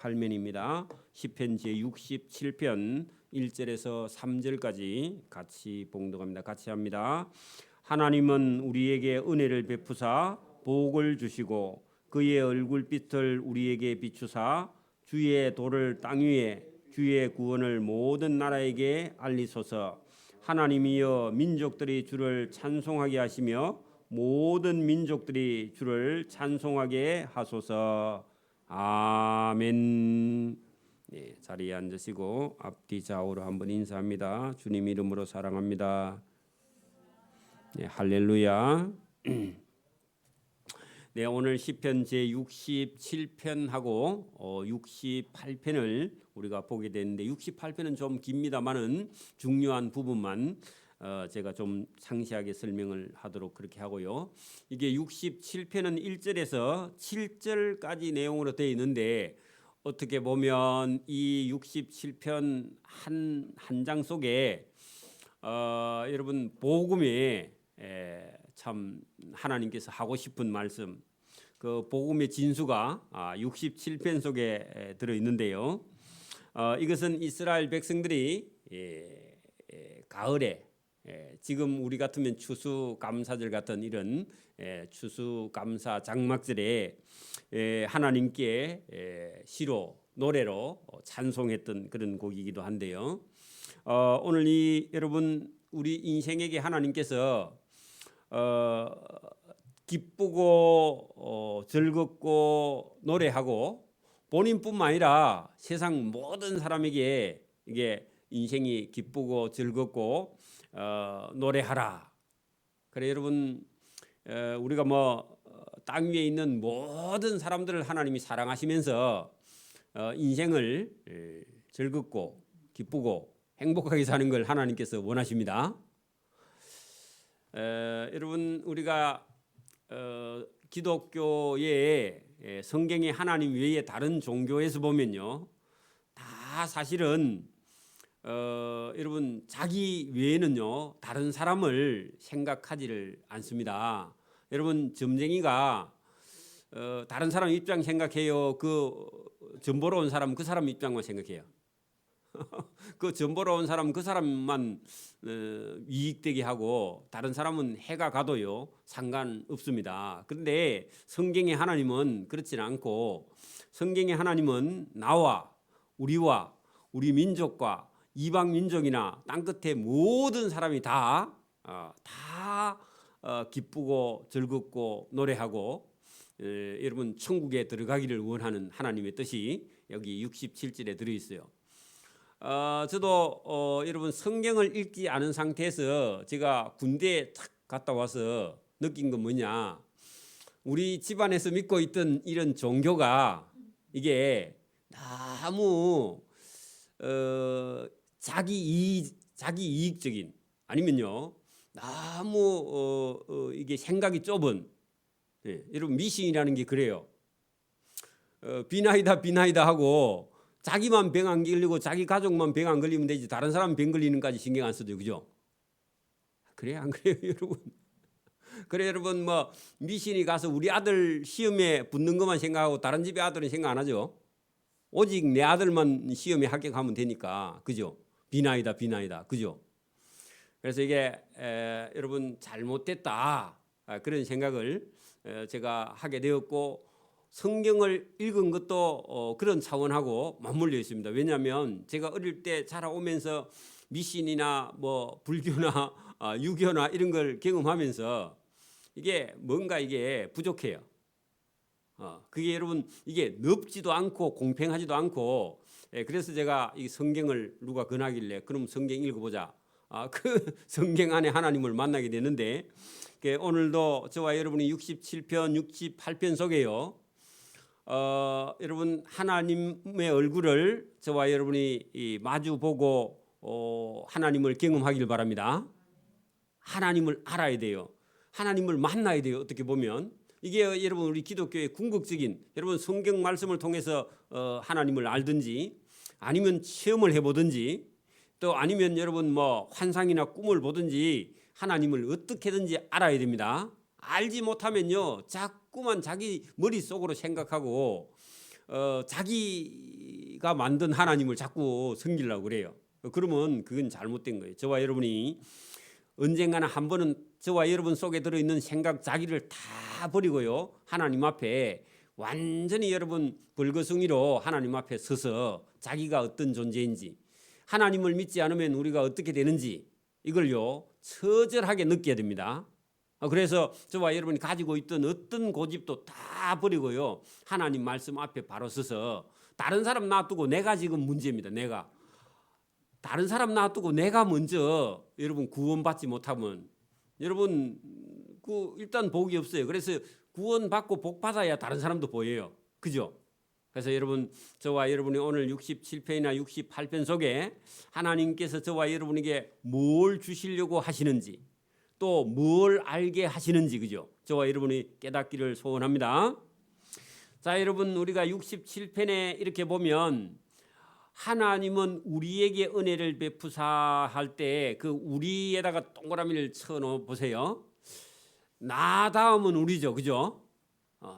8면입니다. 시편 제67편 1절에서 3절까지 같이 봉독합니다. 같이 합니다. 하나님은 우리에게 은혜를 베푸사 복을 주시고 그의 얼굴빛을 우리에게 비추사 주의 도를 땅 위에 주의 구원을 모든 나라에게 알리소서. 하나님이여 민족들이 주를 찬송하게 하시며 모든 민족들이 주를 찬송하게 하소서. 아멘. 네, 자리에 앉으시고 앞뒤 좌우로 한번 인사합니다. 주님 이름으로 사랑합니다. 네, 할렐루야. 네, 오늘 시편 제67편하고 68편을 우리가 보게 되는데 68편은 좀 깁니다만은 중요한 부분만 제가 좀 상세하게 설명을 하도록 그렇게 하고요. 이게 67편은 1절에서 7절까지 내용으로 되어 있는데 어떻게 보면 이 67편 한 장 속에 여러분 복음에 참 하나님께서 하고 싶은 말씀, 그 복음의 진수가 67편 속에 들어 있는데요. 이것은 이스라엘 백성들이 가을에 지금 우리 같으면 추수감사절 같은 이런 추수감사 장막절에 하나님께 시로 노래로 찬송했던 그런 곡이기도 한데요. 오늘 여러분 우리 인생에게 하나님께서 기쁘고 즐겁고 노래하고 본인뿐만 아니라 세상 모든 사람에게 이게 인생이 기쁘고 즐겁고 노래하라. 그래 여러분 우리가 땅 위에 있는 모든 사람들을 하나님이 사랑하시면서 인생을 즐겁고 기쁘고 행복하게 사는 걸 하나님께서 원하십니다. 여러분 우리가 기독교의 성경의 하나님 외에 다른 종교에서 보면요, 다 사실은 여러분 자기 외에는요 다른 사람을 생각하지를 않습니다. 여러분 점쟁이가 다른 사람 입장 생각해요? 그 점 보러 온 사람 그 사람 입장만 생각해요? 그 점 보러 온 사람 그 사람만 이익되게 하고 다른 사람은 해가 가도요 상관없습니다. 그런데 성경의 하나님은 그렇지는 않고 성경의 하나님은 나와 우리와 우리 민족과 이방 민족이나 땅끝의 모든 사람이 다 기쁘고 즐겁고 노래하고 여러분 천국에 들어가기를 원하는 하나님의 뜻이 여기 67절에 들어 있어요. 저도 여러분 성경을 읽지 않은 상태에서 제가 군대에 탁 갔다 와서 느낀 건 뭐냐, 우리 집안에서 믿고 있던 이런 종교가 이게 너무 자기 이익적인 아니면요 너무 이게 생각이 좁은, 여러분 미신이라는 게 그래요. 비나이다 하고 자기만 병 안 걸리고 자기 가족만 병 안 걸리면 되지 다른 사람 병 걸리는까지 신경 안 써도 그죠? 그래 안 그래요 여러분? 그래 여러분 미신이 가서 우리 아들 시험에 붙는 것만 생각하고 다른 집의 아들은 생각 안 하죠. 오직 내 아들만 시험에 합격하면 되니까 그죠? 비나이다 그죠? 그래서 이게 여러분 잘못됐다 그런 생각을 제가 하게 되었고 성경을 읽은 것도 그런 차원하고 맞물려 있습니다. 왜냐하면 제가 어릴 때 자라오면서 미신이나 불교나 유교나 이런 걸 경험하면서 이게 뭔가 이게 부족해요. 그게 여러분 이게 넓지도 않고 공평하지도 않고 그래서 제가 이 성경을 누가 권하길래 그럼 성경 읽어보자. 그 성경 안에 하나님을 만나게 되는데 오늘도 저와 여러분이 67편 68편 속에요. 여러분 하나님의 얼굴을 저와 여러분이 마주 보고 하나님을 경험하길 바랍니다. 하나님을 알아야 돼요. 하나님을 만나야 돼요. 어떻게 보면 이게 여러분 우리 기독교의 궁극적인 여러분 성경 말씀을 통해서 하나님을 알든지 아니면 체험을 해보든지 또 아니면 여러분 환상이나 꿈을 보든지 하나님을 어떻게든지 알아야 됩니다. 알지 못하면요 자꾸만 자기 머릿속으로 생각하고 자기가 만든 하나님을 자꾸 섬기려고 그래요. 그러면 그건 잘못된 거예요. 저와 여러분이 언젠가는 한 번은 저와 여러분 속에 들어있는 생각 자기를 다 버리고요, 하나님 앞에 완전히 여러분 벌거숭이로 하나님 앞에 서서 자기가 어떤 존재인지, 하나님을 믿지 않으면 우리가 어떻게 되는지 이걸요 처절하게 느껴야 됩니다. 그래서 저와 여러분이 가지고 있던 어떤 고집도 다 버리고요, 하나님 말씀 앞에 바로 서서, 다른 사람 놔두고 내가 지금 문제입니다. 내가 다른 사람 놔두고 내가 먼저 여러분 구원받지 못하면 여러분 일단 복이 없어요. 그래서 구원받고 복 받아야 다른 사람도 보여요. 그죠? 그래서 여러분, 저와 여러분이 오늘 67편이나 68편 속에 하나님께서 저와 여러분에게 뭘 주시려고 하시는지, 또 뭘 알게 하시는지, 그죠? 저와 여러분이 깨닫기를 소원합니다. 자, 여러분, 우리가 67편에 이렇게 보면 하나님은 우리에게 은혜를 베푸사 할 때 그 우리에다가 동그라미를 쳐놓아 보세요. 나 다음은 우리죠, 그죠?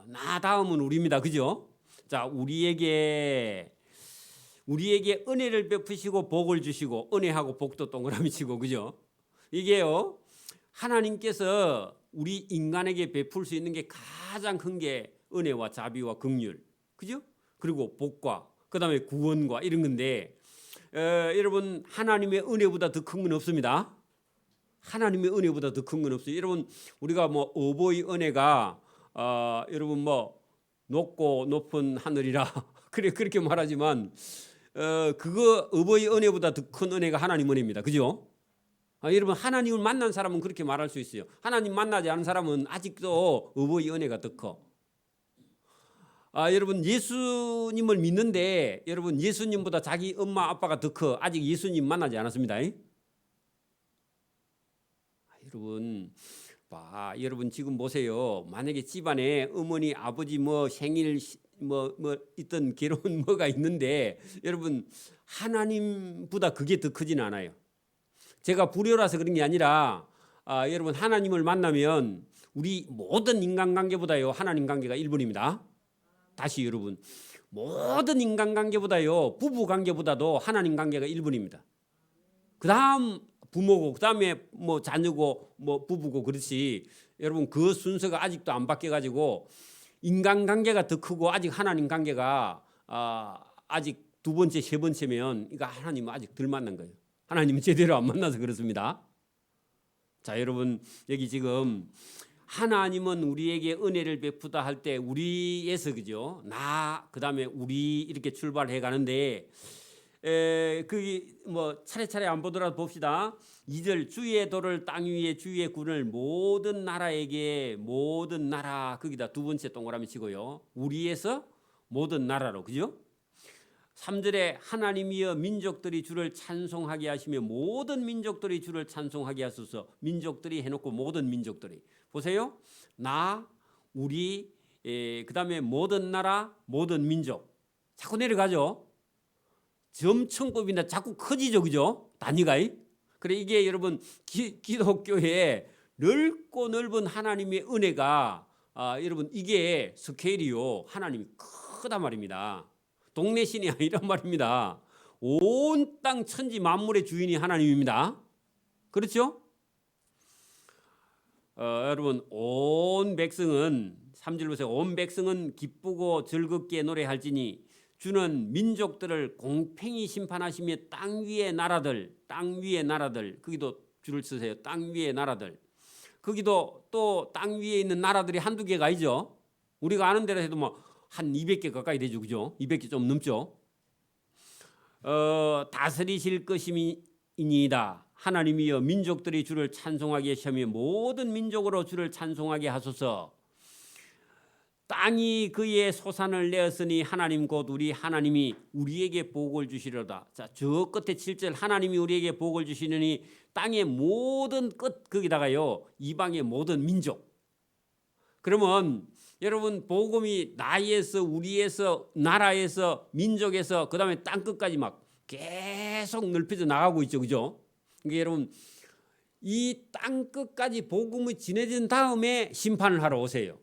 나 다음은 우리입니다, 그죠? 자, 우리에게 은혜를 베푸시고 복을 주시고, 은혜하고 복도 동그라미 치고, 그죠? 이게요, 하나님께서 우리 인간에게 베풀 수 있는 게 가장 큰 게 은혜와 자비와 긍휼, 그죠? 그리고 복과 그다음에 구원과 이런 건데, 여러분, 하나님의 은혜보다 더 큰 건 없습니다. 하나님의 은혜보다 더 큰 건 없어요. 여러분, 우리가 뭐 어버이 은혜가 여러분 뭐 높고 높은 하늘이라 그렇게 말하지만, 그거 어버이 은혜보다 더 큰 은혜가 하나님 은혜입니다. 그죠? 여러분, 하나님을 만난 사람은 그렇게 말할 수 있어요. 하나님 만나지 않은 사람은 아직도 어버이 은혜가 더 커. 여러분, 예수님을 믿는데 여러분 예수님보다 자기 엄마 아빠가 더 커. 아직 예수님 만나지 않았습니다. 여러분 지금 보세요. 만약에 집안에 어머니 아버지 뭐 생일 뭐 있던 괴로운 뭐가 있는데, 여러분 하나님보다 그게 더 크지는 않아요. 제가 불효라서 그런 게 아니라 여러분, 하나님을 만나면 우리 모든 인간관계보다요 하나님 관계가 1번입니다. 다시 여러분, 모든 인간관계보다요 부부관계보다도 하나님 관계가 1번입니다. 그 다음 부모고, 그 다음에 뭐 자녀고, 뭐 부부고, 그렇지. 여러분, 그 순서가 아직도 안 바뀌어가지고 인간관계가 더 크고, 아직 하나님 관계가 아직 두 번째, 세 번째면 이거 하나님은 아직 덜 만난 거예요. 하나님은 제대로 안 만나서 그렇습니다. 자, 여러분, 여기 지금 하나님은 우리에게 은혜를 베푸다 할 때 우리에서, 그죠? 나, 그 다음에 우리 이렇게 출발해 가는데, 그게 뭐 차례차례 안 보더라도 봅시다. 2절, 주의 도를 땅 위에 주의 군을 모든 나라에게, 모든 나라, 거기다 두 번째 동그라미 치고요, 우리에서 모든 나라로, 그죠? 3절에 하나님이여 민족들이 주를 찬송하게 하시며 모든 민족들이 주를 찬송하게 하소서. 민족들이 해놓고 모든 민족들이, 보세요. 나, 우리, 그 다음에 모든 나라, 모든 민족. 자꾸 내려가죠. 점천급이나 자꾸 커지죠, 그죠? 단위가. 그래, 이게 여러분 기독교의 넓고 넓은 하나님의 은혜가, 여러분 이게 스케일이요, 하나님이 크다 말입니다. 동네 신이 아니란 말입니다. 온 땅 천지 만물의 주인이 하나님입니다. 그렇죠? 여러분, 온 백성은, 3절 보세요. 온 백성은 기쁘고 즐겁게 노래할지니 주는 민족들을 공평히 심판하시며 땅 위의 나라들, 거기도 줄을 쓰세요. 땅 위의 나라들. 거기도 또 땅 위에 있는 나라들이 한두 개가 아니죠. 우리가 아는 대로 해도 뭐 한 200개 가까이 되죠, 그죠? 200개 좀 넘죠. 다스리실 것이니이다. 하나님이여 민족들이 주를 찬송하게 하시며 모든 민족으로 주를 찬송하게 하소서. 땅이 그의 소산을 내었으니 하나님 곧 우리 하나님이 우리에게 복을 주시려다. 자, 저 끝에 7절, 하나님이 우리에게 복을 주시느니 땅의 모든 끝, 거기다가요 이방의 모든 민족. 그러면 여러분, 복음이 나에서, 우리에서, 나라에서, 민족에서, 그 다음에 땅 끝까지 막 계속 넓혀져 나가고 있죠, 그죠? 그러니까 여러분, 이 땅 끝까지 복음이 전해진 다음에 심판을 하러 오세요.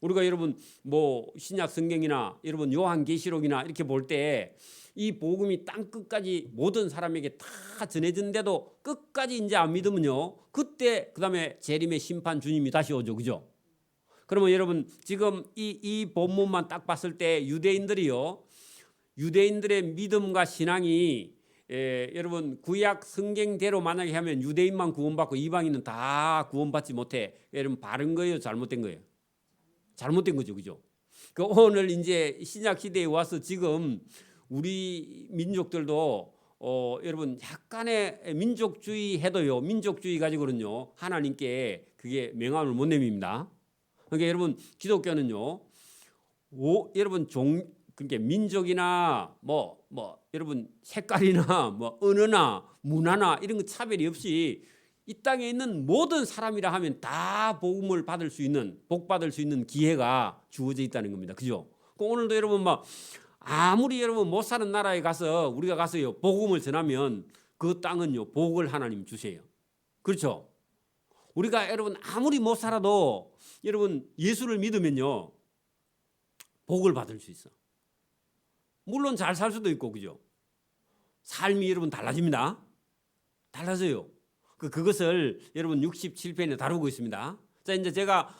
우리가 여러분 뭐 신약 성경이나 여러분 요한계시록이나 이렇게 볼 때 이 복음이 땅 끝까지 모든 사람에게 다 전해진데도 끝까지 이제 안 믿으면요, 그때 그다음에 재림의 심판 주님이 다시 오죠, 그죠? 그러면 여러분 지금 이 본문만 딱 봤을 때 유대인들이요, 유대인들의 믿음과 신앙이 여러분 구약 성경대로 만약에 하면 유대인만 구원받고 이방인은 다 구원받지 못해. 여러분 바른 거예요, 잘못된 거예요? 잘못된 거죠, 그죠? 그 오늘 이제 신약 시대에 와서 지금 우리 민족들도 여러분 약간의 민족주의 해도요, 민족주의 가지고는요 하나님께 그게 명함을 못 내밉니다. 그러니까 여러분 기독교는요, 여러분 그러니까 민족이나 뭐 여러분 색깔이나 뭐 언어나 문화나 이런 거 차별이 없이 이 땅에 있는 모든 사람이라 하면 다 복음을 받을 수 있는, 복 받을 수 있는 기회가 주어져 있다는 겁니다. 그죠? 오늘도 여러분 막 아무리 여러분 못 사는 나라에 가서 우리가 가서요 복음을 전하면 그 땅은요 복을 하나님 주세요. 그렇죠? 우리가 여러분 아무리 못 살아도 여러분 예수를 믿으면요 복을 받을 수 있어. 물론 잘 살 수도 있고, 그죠? 삶이 여러분 달라집니다. 달라져요. 그것을 여러분 67편에 다루고 있습니다. 자, 이제 제가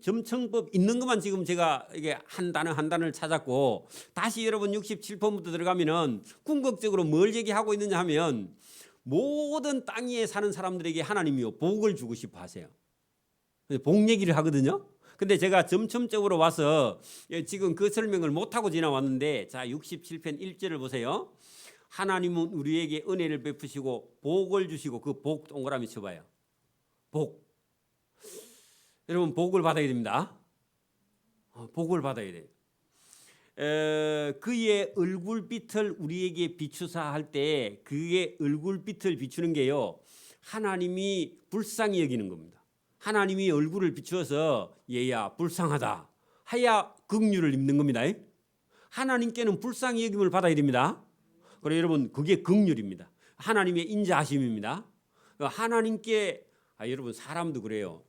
점청법 있는 것만 지금 제가 이게 한 단어 한 단어를 찾았고, 다시 여러분 67편부터 들어가면은 궁극적으로 뭘 얘기하고 있느냐 하면 모든 땅 위에 사는 사람들에게 하나님이요 복을 주고 싶어 하세요. 복 얘기를 하거든요. 근데 제가 점점적으로 와서 지금 그 설명을 못하고 지나왔는데, 자 67편 1절을 보세요. 하나님은 우리에게 은혜를 베푸시고 복을 주시고, 그 복 동그라미 쳐봐요. 복. 여러분 복을 받아야 됩니다. 복을 받아야 돼요. 그의 얼굴빛을 우리에게 비추사 할 때 그의 얼굴빛을 비추는 게요 하나님이 불쌍히 여기는 겁니다. 하나님이 얼굴을 비추어서 얘야 불쌍하다 하야 긍휼을 입는 겁니다. 하나님께는 불쌍히 여김을 받아야 됩니다. 그래서 여러분 그게 긍휼입니다. 하나님의 인자하심입니다. 하나님께 여러분 사람도 그래요.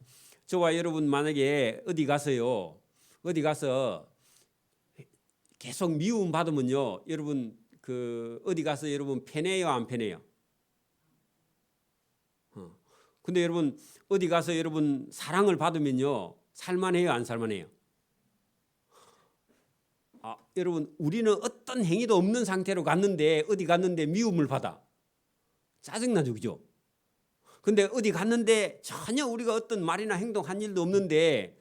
저와 여러분 만약에 어디 가서 계속 미움 받으면요 여러분 그 어디 가서 여러분 편해요, 안 편해요? 근데 여러분 어디 가서 여러분 사랑을 받으면요 살만해요, 안 살만해요? 여러분 우리는 어떤 행위도 없는 상태로 갔는데 어디 갔는데 미움을 받아. 짜증나죠, 그죠? 근데 어디 갔는데 전혀 우리가 어떤 말이나 행동 한 일도 없는데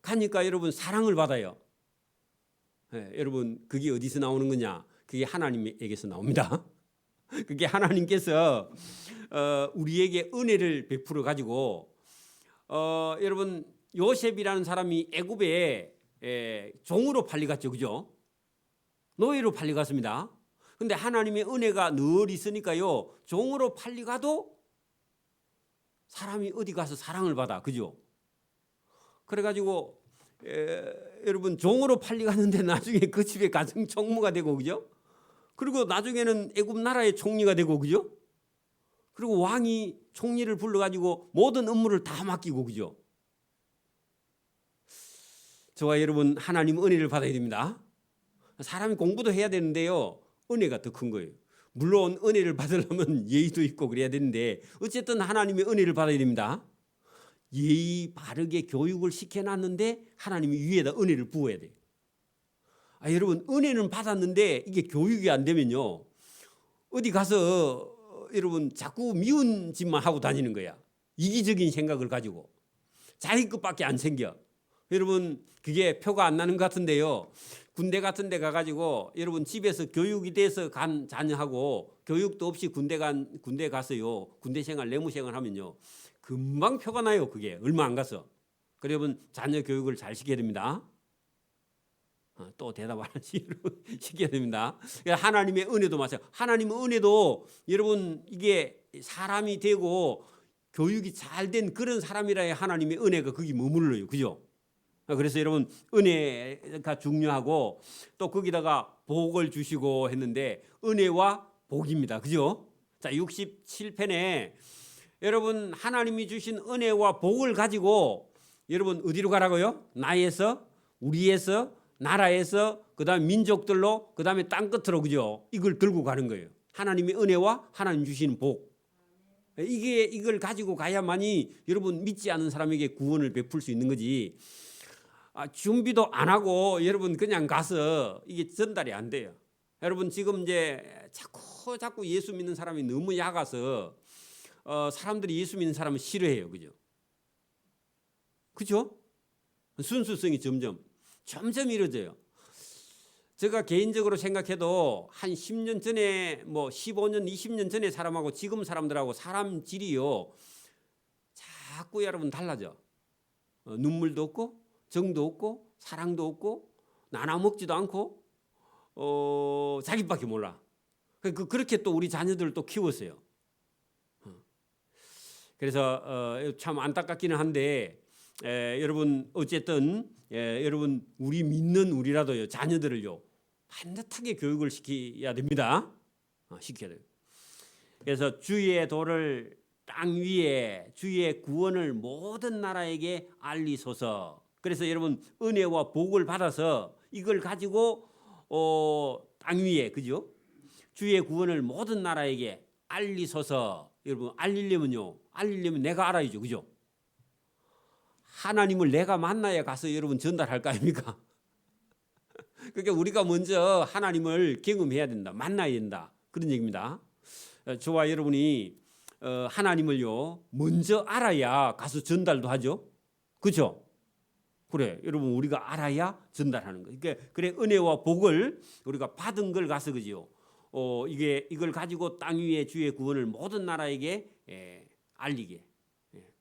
가니까 여러분 사랑을 받아요. 여러분 그게 어디서 나오는 거냐? 그게 하나님에게서 나옵니다. 그게 하나님께서 우리에게 은혜를 베풀어 가지고 여러분 요셉이라는 사람이 애굽에 종으로 팔려갔죠, 그죠? 노예로 팔려갔습니다. 근데 하나님의 은혜가 늘 있으니까요 종으로 팔려가도 사람이 어디 가서 사랑을 받아, 그죠? 그래가지고 여러분 종으로 팔려갔는데 나중에 그 집에 가정 총무가 되고, 그죠? 그리고 나중에는 애굽 나라의 총리가 되고, 그죠? 그리고 왕이 총리를 불러가지고 모든 업무를 다 맡기고, 그죠? 저와 여러분 하나님 은혜를 받아야 됩니다. 사람이 공부도 해야 되는데요 은혜가 더 큰 거예요. 물론 은혜를 받으려면 예의도 있고 그래야 되는데 어쨌든 하나님의 은혜를 받아야 됩니다. 예의 바르게 교육을 시켜놨는데 하나님이 위에다 은혜를 부어야 돼요. 여러분 은혜는 받았는데 이게 교육이 안 되면요 어디 가서 여러분 자꾸 미운 짓만 하고 다니는 거야. 이기적인 생각을 가지고 자기 것밖에 안 생겨. 여러분 그게 표가 안 나는 것 같은데요 군대 같은 데 가가지고 여러분 집에서 교육이 돼서 간 자녀하고 교육도 없이 군대 가서요 군대 생활 내무 생활 하면요 금방 표가 나요. 그게 얼마 안 가서. 그래 여러분 자녀 교육을 잘 시켜야 됩니다. 또 대답 안 시켜야 됩니다. 하나님의 은혜도 마찬가지. 하나님의 은혜도 여러분 이게 사람이 되고 교육이 잘 된 그런 사람이라야 하나님의 은혜가 거기 머물러요, 그죠? 그래서 여러분 은혜가 중요하고 또 거기다가 복을 주시고 했는데 은혜와 복입니다, 그죠? 자 67편에 여러분 하나님이 주신 은혜와 복을 가지고 여러분 어디로 가라고요? 나에서, 우리에서, 나라에서, 그다음에 민족들로, 그다음에 땅 끝으로, 그죠? 이걸 들고 가는 거예요. 하나님의 은혜와 하나님 주시는 복. 이걸 가지고 가야만이 여러분 믿지 않은 사람에게 구원을 베풀 수 있는 거지. 준비도 안 하고 여러분 그냥 가서 이게 전달이 안 돼요. 여러분 지금 이제 자꾸 예수 믿는 사람이 너무 약아서 사람들이 예수 믿는 사람을 싫어해요, 그죠? 그죠? 순수성이 점점 이루어져요. 제가 개인적으로 생각해도 한 10년 전에 뭐 15년, 20년 전에 사람하고 지금 사람들하고 사람 질이요 자꾸 여러분 달라져. 눈물도 없고 정도 없고 사랑도 없고 나눠 먹지도 않고 자기밖에 몰라. 그렇게 또 우리 자녀들을 또 키웠어요. 그래서 참 안타깝기는 한데 여러분 어쨌든 여러분 우리 믿는 우리라도요 자녀들을요 반듯하게 교육을 시켜야 됩니다. 시켜야 돼요. 그래서 주의 도를 땅 위에 주의 구원을 모든 나라에게 알리소서. 그래서 여러분 은혜와 복을 받아서 이걸 가지고 땅 위에, 그죠? 주의 구원을 모든 나라에게 알리소서. 여러분 알리려면 내가 알아야죠, 그죠? 하나님을 내가 만나야 가서 여러분 전달할 거 아닙니까? 그러니까 우리가 먼저 하나님을 경험해야 된다, 만나야 된다, 그런 얘기입니다. 저와 여러분이 하나님을요 먼저 알아야 가서 전달도 하죠, 그렇죠? 그래, 여러분 우리가 알아야 전달하는 거. 그러니까 그래 은혜와 복을 우리가 받은 걸 가서, 그죠? 이걸 가지고 땅 위에 주의 구원을 모든 나라에게 알리게.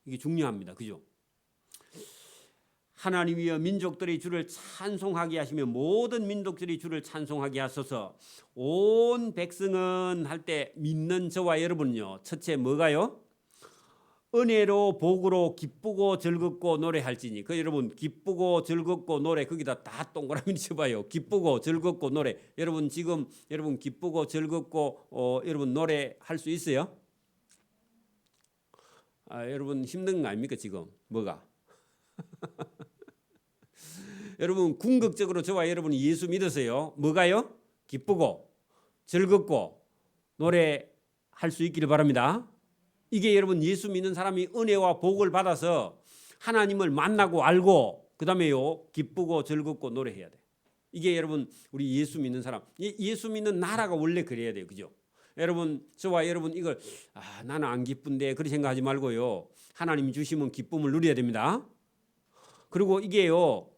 이게 중요합니다, 그죠? 하나님이여 민족들이 주를 찬송하게 하시며 모든 민족들이 주를 찬송하게 하소서. 온 백성은 할 때 믿는 저와 여러분요 첫째 뭐가요? 은혜로 복으로 기쁘고 즐겁고 노래할지니. 여러분 기쁘고 즐겁고 노래 거기다 다 동그라미 쳐봐요. 기쁘고 즐겁고 노래. 여러분 지금 여러분 기쁘고 즐겁고 여러분 노래할 수 있어요? 여러분 힘든 거 아닙니까 지금? 뭐가? 여러분 궁극적으로 저와 여러분이 예수 믿으세요. 뭐가요? 기쁘고 즐겁고 노래할 수 있기를 바랍니다. 이게 여러분 예수 믿는 사람이 은혜와 복을 받아서 하나님을 만나고 알고 그다음에요 기쁘고 즐겁고 노래해야 돼. 이게 여러분 우리 예수 믿는 사람, 예수 믿는 나라가 원래 그래야 돼요, 그죠? 여러분 저와 여러분 이걸 나는 안 기쁜데 그렇게 생각하지 말고요 하나님이 주시면 기쁨을 누려야 됩니다. 그리고 이게요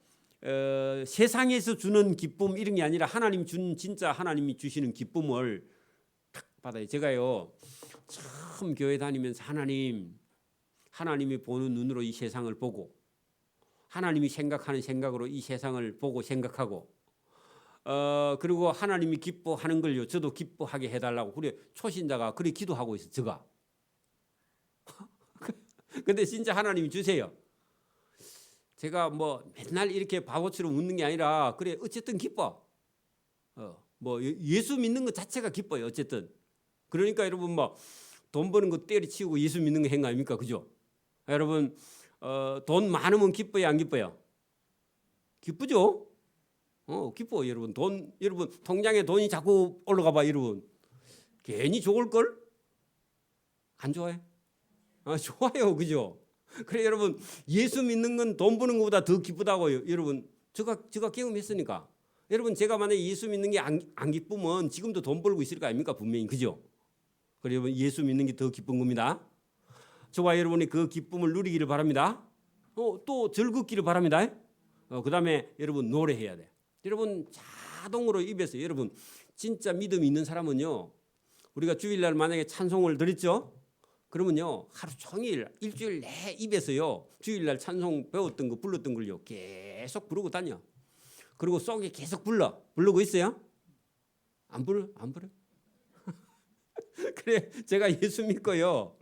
세상에서 주는 기쁨 이런 게 아니라 하나님 준 진짜 하나님이 주시는 기쁨을 탁 받아요. 제가요 참 교회 다니면서 하나님이 보는 눈으로 이 세상을 보고 하나님이 생각하는 생각으로 이 세상을 보고 생각하고 그리고 하나님이 기뻐하는 걸요 저도 기뻐하게 해달라고 그래 초신자가 그래 기도하고 있어 제가. 근데 진짜 하나님이 주세요. 제가 뭐 맨날 이렇게 바보처럼 웃는 게 아니라 그래 어쨌든 기뻐. 뭐 예수 믿는 것 자체가 기뻐요 어쨌든. 그러니까 여러분 뭐 돈 버는 거 때려치우고 예수 믿는 거 한 거 아닙니까, 그죠? 여러분 돈 많으면 기뻐요 안 기뻐요? 기쁘죠? 기뻐 여러분. 여러분 통장에 돈이 자꾸 올라가 봐 여러분. 괜히 좋을 걸? 안 좋아해? 좋아요, 그죠? 그래 여러분 예수 믿는 건 돈 버는 것보다 더 기쁘다고요. 여러분 제가 경험했으니까. 여러분 제가 만약에 예수 믿는 게 안 기쁘면 지금도 돈 벌고 있을 거 아닙니까 분명히, 그죠? 그래 여러분 예수 믿는 게 더 기쁜 겁니다. 저와 여러분이 그 기쁨을 누리기를 바랍니다. 또 즐겁기를 바랍니다. 그다음에 여러분 노래해야 돼. 여러분 자동으로 입에서 여러분 진짜 믿음이 있는 사람은요 우리가 주일날 만약에 찬송을 드렸죠? 그러면요 하루 종일 일주일 내 입에서요 주일날 찬송 배웠던 거 불렀던 걸요 계속 부르고 다녀. 그리고 속에 계속 부르고 있어요? 안 불러? 그래 제가 예수 믿고요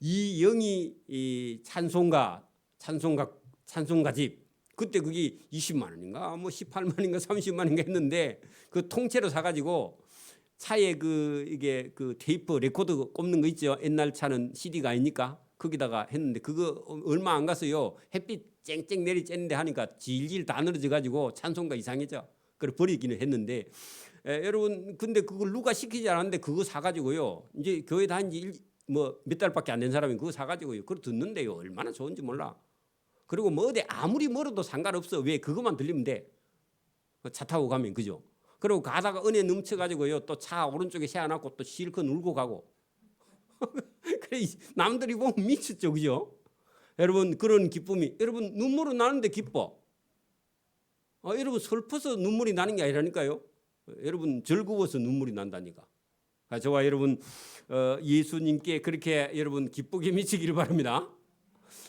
이 영희 이 찬송가집 그때 그게 20만 원인가 뭐 18만인가 30만인가 했는데 그 통째로 사가지고 차에 이게 테이프 레코드 꼽는 거 있죠. 옛날 차는 CD가 아니니까 거기다가 했는데 그거 얼마 안 갔어요. 햇빛 쨍쨍 내리쬐는데 하니까 질질 다 늘어져 가지고 찬송가 이상해져. 그래 버리기는 했는데 여러분 근데 그걸 누가 시키지 않았는데 그거 사가지고요. 이제 교회 다닌 지 뭐 몇 달밖에 안 된 사람이 그거 사가지고요. 그걸 듣는데요. 얼마나 좋은지 몰라. 그리고 뭐 어디 아무리 멀어도 상관없어. 왜 그것만 들리면 돼. 차 타고 가면 그죠. 그리고 가다가 은혜 넘쳐가지고요. 또 차 오른쪽에 세워놓고 또 실컷 울고 가고. 그래 남들이 보면 미쳤죠, 그죠? 여러분 그런 기쁨이 여러분 눈물은 나는데 기뻐. 여러분 슬퍼서 눈물이 나는 게 아니라니까요. 여러분 즐거워서 눈물이 난다니까. 저와 여러분 예수님께 그렇게 여러분 기쁘게 미치기를 바랍니다.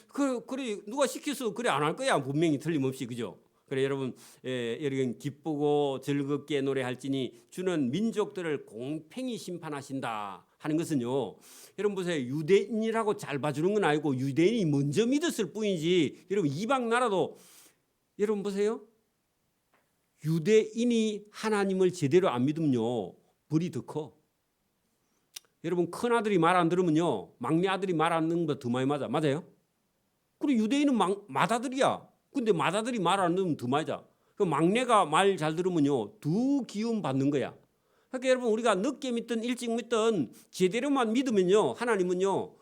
그래 누가 시켜서 그래 안 할 거야 분명히 틀림없이 그죠. 그래 여러분 여러분 기쁘고 즐겁게 노래할지니 주는 민족들을 공평히 심판하신다 하는 것은요. 여러분 보세요. 유대인이라고 잘 봐주는 건 아니고 유대인이 먼저 믿었을 뿐이지. 여러분 이방 나라도 여러분 보세요. 유대인이 하나님을 제대로 안 믿으면요 벌이 더 커. 여러분 큰 아들이 말 안 들으면요 막내 아들이 말 안 듣는 것보다 더 많이 맞아. 맞아요? 그리고 유대인은 맏아들이야. 근데 맏아들이 말 안 들으면 더 맞아. 그 막내가 말 잘 들으면요 더 기움 받는 거야. 그러니까 여러분 우리가 늦게 믿든 일찍 믿든 제대로만 믿으면요 하나님은요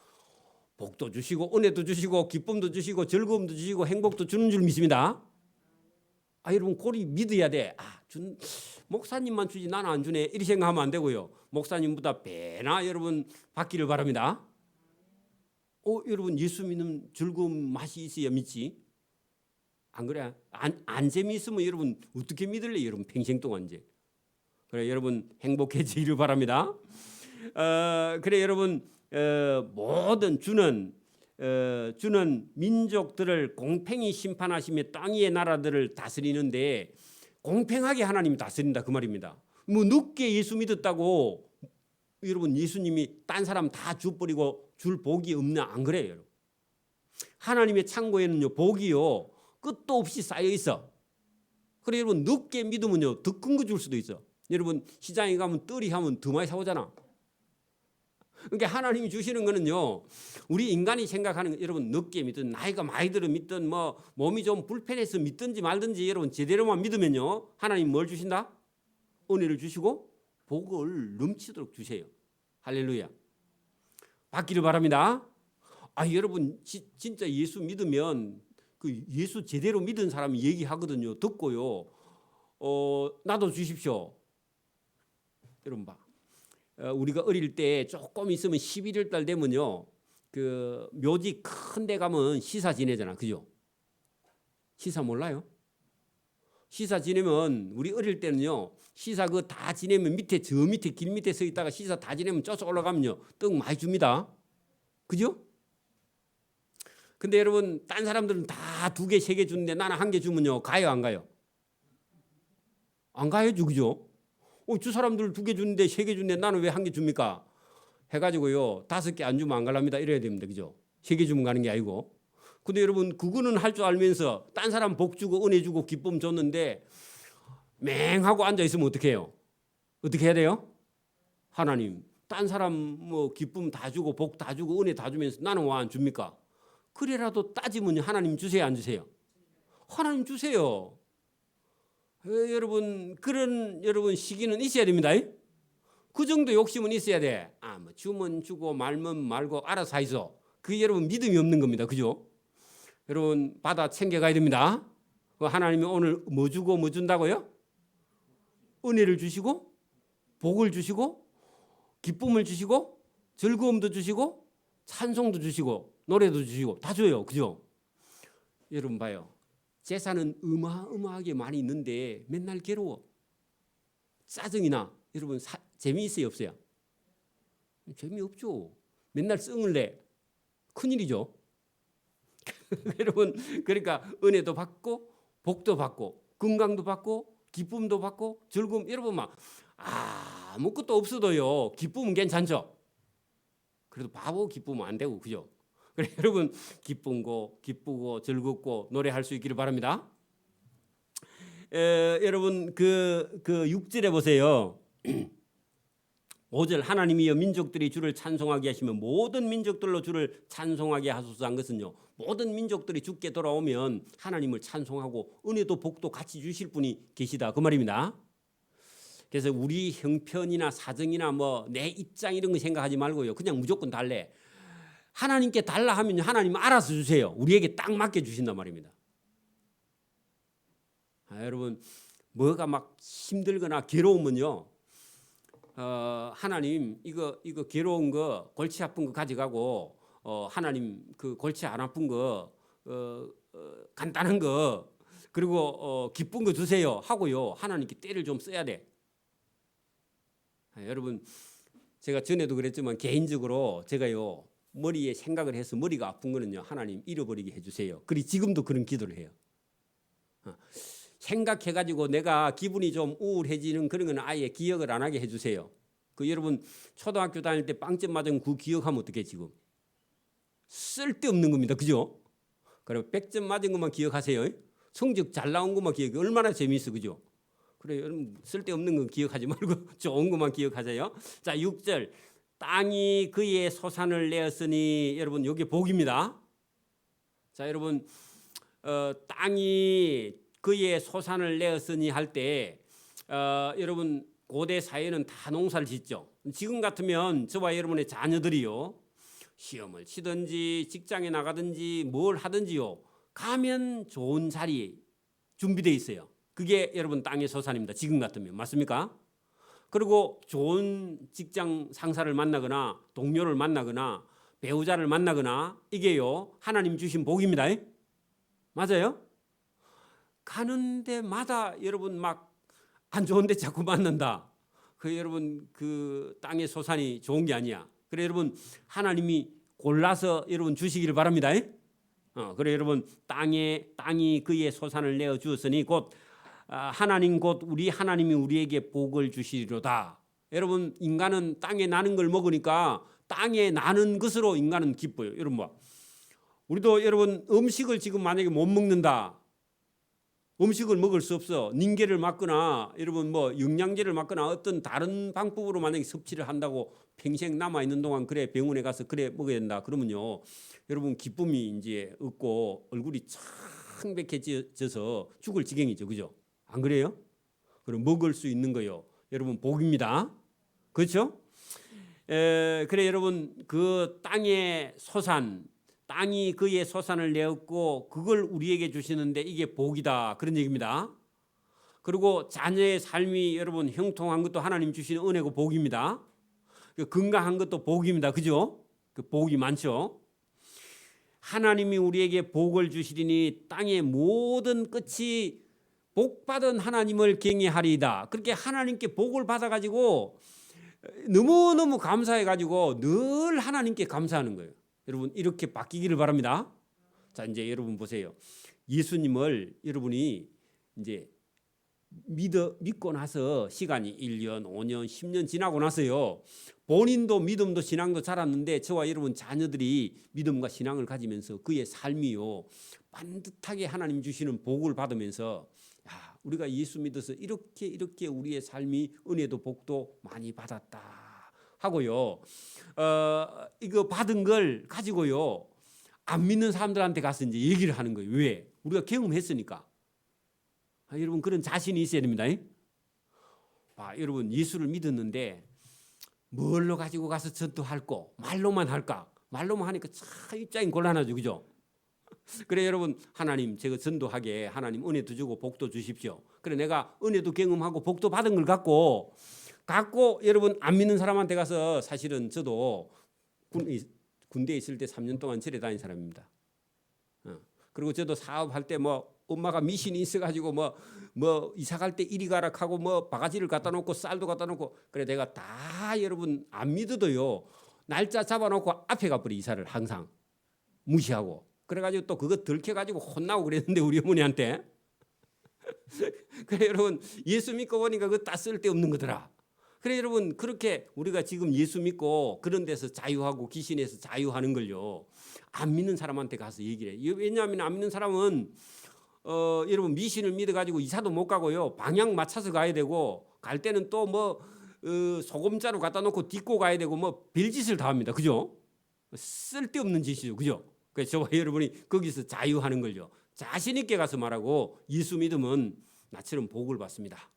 복도 주시고 은혜도 주시고 기쁨도 주시고 즐거움도 주시고 행복도 주는 줄 믿습니다. 여러분 그리 믿어야 돼. 목사님만 주지 나는 안 주네 이렇게 생각하면 안 되고요. 목사님보다 배나 여러분 받기를 바랍니다. 여러분 예수 믿는 즐거운 맛이 있어야 믿지. 안 그래? 안 재미있으면 여러분 어떻게 믿을래? 여러분 평생 동안 이제. 그래 여러분 행복해지기를 바랍니다. 그래 여러분 모든 주는 민족들을 공평히 심판하시며 땅 위의 나라들을 다스리는데 공평하게 하나님이 다스린다 그 말입니다. 뭐 늦게 예수 믿었다고 여러분 예수님이 딴 사람 다 줘버리고 줄 복이 없나 안 그래요. 여러분. 하나님의 창고에는요 복이요 끝도 없이 쌓여 있어. 그래 여러분 늦게 믿으면요 더 큰 거 줄 수도 있어. 여러분 시장에 가면 떨이 하면 더 많이 사오잖아. 그러니까 하나님이 주시는 거는요 우리 인간이 생각하는 거, 여러분 늦게 믿든 나이가 많이 들어 믿든 뭐 몸이 좀 불편해서 믿든지 말든지 여러분 제대로만 믿으면요 하나님 뭘 주신다? 은혜를 주시고 복을 넘치도록 주세요. 할렐루야. 받기를 바랍니다. 여러분 진짜 예수 믿으면 그 예수 제대로 믿은 사람이 얘기하거든요. 듣고요. 나도 주십시오. 여러분 봐. 우리가 어릴 때 조금 있으면 11월 달 되면요. 그 묘지 큰 데 가면 시사 지내잖아. 그죠? 시사 몰라요? 시사 지내면 우리 어릴 때는요. 시사 그 다 지내면 밑에 저 밑에 길 밑에 서 있다가 시사 다 지내면 저쪽 올라가면요. 떡 많이 줍니다. 그죠? 근데 여러분 딴 사람들은 다 2개, 3개 주는데 나는 1개 주면요. 가요 안 가요? 안 가요. 그죠? 저 사람들 2개 주는데 3개 주는데 나는 왜 1개 줍니까? 해가지고요 5개 안 주면 안 갈랍니다. 이래야 됩니다. 그죠? 3개 주면 가는 게 아니고. 근데 여러분 그거는 할 줄 알면서 딴 사람 복 주고 은혜 주고 기쁨 줬는데 맹하고 앉아 있으면 어떻게 해요? 어떻게 해야 돼요? 하나님 딴 사람 뭐 기쁨 다 주고 복 다 주고 은혜 다 주면서 나는 왜 안 줍니까? 그래라도 따지면 하나님 주세요 안 주세요? 하나님 주세요. 여러분 그런 여러분 시기는 있어야 됩니다. 그 정도 욕심은 있어야 돼. 뭐 주면 주고 말면 말고 알아서 하이소. 그게 여러분 믿음이 없는 겁니다. 그죠? 여러분 받아 챙겨가야 됩니다. 하나님이 오늘 뭐 주고 뭐 준다고요? 은혜를 주시고 복을 주시고 기쁨을 주시고 즐거움도 주시고 찬송도 주시고 노래도 주시고 다 줘요. 그죠? 여러분 봐요. 재산은 어마어마하게 많이 있는데 맨날 괴로워. 짜증이 나. 여러분 재미있어요 없어요? 재미없죠. 맨날 썽을 내. 큰일이죠. 여러분 그러니까 은혜도 받고 복도 받고 건강도 받고 기쁨도 받고 즐거움. 여러분 막 아무것도 없어도요 기쁨은 괜찮죠. 그래도 바보 기쁨은 안 되고 그죠. 그래 여러분 기쁘고 즐겁고 노래할 수 있기를 바랍니다. 여러분 그 6절에 보세요. 5절 하나님이여 민족들이 주를 찬송하게 하시면 모든 민족들로 주를 찬송하게 하소서 한 것은요. 모든 민족들이 주께 돌아오면 하나님을 찬송하고 은혜도 복도 같이 주실 분이 계시다 그 말입니다. 그래서 우리 형편이나 사정이나 뭐 내 입장 이런 거 생각하지 말고요. 그냥 무조건 달래. 하나님께 달라 하면 하나님 알아서 주세요. 우리에게 딱 맞게 주신단 말입니다. 여러분 뭐가 막 힘들거나 괴로우면요. 하나님 이거 괴로운 거 골치 아픈 거 가져가고 하나님 그 골치 안 아픈 거 간단한 거 그리고 기쁜 거 주세요 하고요. 하나님께 때를 좀 써야 돼. 여러분 제가 전에도 그랬지만 개인적으로 제가요 머리에 생각을 해서 머리가 아픈 거는요 하나님 잃어버리게 해주세요. 그리 지금도 그런 기도를 해요. 생각해가지고 내가 기분이 좀 우울해지는 그런 건 아예 기억을 안 하게 해주세요. 그 여러분 초등학교 다닐 때 빵점 맞은 그 기억하면 어떻게 지금 쓸데없는 겁니다. 그죠? 그리고 100점 맞은 것만 기억하세요. 성적 잘 나온 것만 기억해. 얼마나 재미있어. 그죠? 그래 여러분 쓸데없는 건 기억하지 말고 좋은 것만 기억하세요. 자 6절 땅이 그의 소산을 내었으니 여러분 여기 복입니다. 자 여러분 땅이 그의 소산을 내었으니 할 때 여러분 고대 사회는 다 농사를 짓죠. 지금 같으면 저와 여러분의 자녀들이요 시험을 치든지 직장에 나가든지 뭘 하든지요 가면 좋은 자리 준비되어 있어요. 그게 여러분 땅의 소산입니다. 지금 같으면 맞습니까? 그리고 좋은 직장 상사를 만나거나 동료를 만나거나 배우자를 만나거나 이게요 하나님 주신 복입니다. 맞아요? 가는 데마다 여러분 막 안 좋은 데 자꾸 만난다. 그 여러분 그 땅의 소산이 좋은 게 아니야. 그래 여러분 하나님이 골라서 여러분 주시기를 바랍니다. 그래 여러분 땅이 그의 소산을 내어 주었으니 곧 하나님 곧 우리 하나님이 우리에게 복을 주시리로다. 여러분 인간은 땅에 나는 걸 먹으니까 땅에 나는 것으로 인간은 기뻐요. 여러분 뭐 우리도 여러분 음식을 지금 만약에 못 먹는다. 음식을 먹을 수 없어. 닝게를 맞거나 여러분 뭐 영양제를 맞거나 어떤 다른 방법으로 만약에 섭취를 한다고 평생 남아 있는 동안 그래 병원에 가서 그래 먹어야 된다. 그러면요 여러분 기쁨이 이제 없고 얼굴이 창백해져서 죽을 지경이죠. 그죠? 안 그래요? 그럼 먹을 수 있는 거요. 여러분 복입니다. 그렇죠? 그래 여러분 그 땅의 소산 땅이 그의 소산을 내었고 그걸 우리에게 주시는데 이게 복이다. 그런 얘기입니다. 그리고 자녀의 삶이 여러분 형통한 것도 하나님 주시는 은혜고 복입니다. 건강한 것도 복입니다. 그죠? 그 복이 많죠. 하나님이 우리에게 복을 주시리니 땅의 모든 끝이 복받은 하나님을 경외하리이다. 그렇게 하나님께 복을 받아가지고 너무너무 감사해가지고 늘 하나님께 감사하는 거예요. 여러분 이렇게 바뀌기를 바랍니다. 자 이제 여러분 보세요. 예수님을 여러분이 이제 믿고 나서 시간이 1년, 5년, 10년 지나고 나서요. 본인도 믿음도 신앙도 자랐는데 저와 여러분 자녀들이 믿음과 신앙을 가지면서 그의 삶이요. 반듯하게 하나님 주시는 복을 받으면서 야, 우리가 예수 믿어서 이렇게 우리의 삶이 은혜도 복도 많이 받았다 하고요. 이거 받은 걸 가지고요. 안 믿는 사람들한테 가서 이제 얘기를 하는 거예요. 왜? 우리가 경험했으니까. 여러분 그런 자신이 있어야 됩니다. 여러분 예수를 믿었는데 뭘로 가지고 가서 전도할까? 말로만 할까? 말로만 하니까 참 입장이 곤란하죠. 그죠? 그래 여러분 하나님 제가 전도하게 하나님 은혜도 주고 복도 주십시오. 그래 내가 은혜도 경험하고 복도 받은 걸 갖고 여러분 안 믿는 사람한테 가서 사실은 저도 군대에 있을 때 3년 동안 절에 다닌 사람입니다. 그리고 저도 사업할 때 뭐 엄마가 미신이 있어가지고 뭐 이사 갈 때 이리 가라 하고 뭐 바가지를 갖다 놓고 쌀도 갖다 놓고 그래 내가 다 여러분 안 믿어도요 날짜 잡아놓고 앞에 가버리 이사를 항상 무시하고 그래가지고 또 그거 들켜가지고 혼나고 그랬는데 우리 어머니한테 그래 여러분 예수 믿고 보니까 그거 다 쓸데없는 거더라. 그래 여러분 그렇게 우리가 지금 예수 믿고 그런 데서 자유하고 귀신에서 자유하는 걸요 안 믿는 사람한테 가서 얘기를 해. 왜냐하면 안 믿는 사람은 여러분 미신을 믿어가지고 이사도 못 가고요 방향 맞춰서 가야 되고 갈 때는 또 뭐 소금자루 갖다 놓고 딛고 가야 되고 뭐 별짓을 다 합니다. 그죠? 쓸데없는 짓이죠. 그죠? 그래서 저와 여러분이 거기서 자유하는 걸요. 자신 있게 가서 말하고 예수 믿으면 나처럼 복을 받습니다.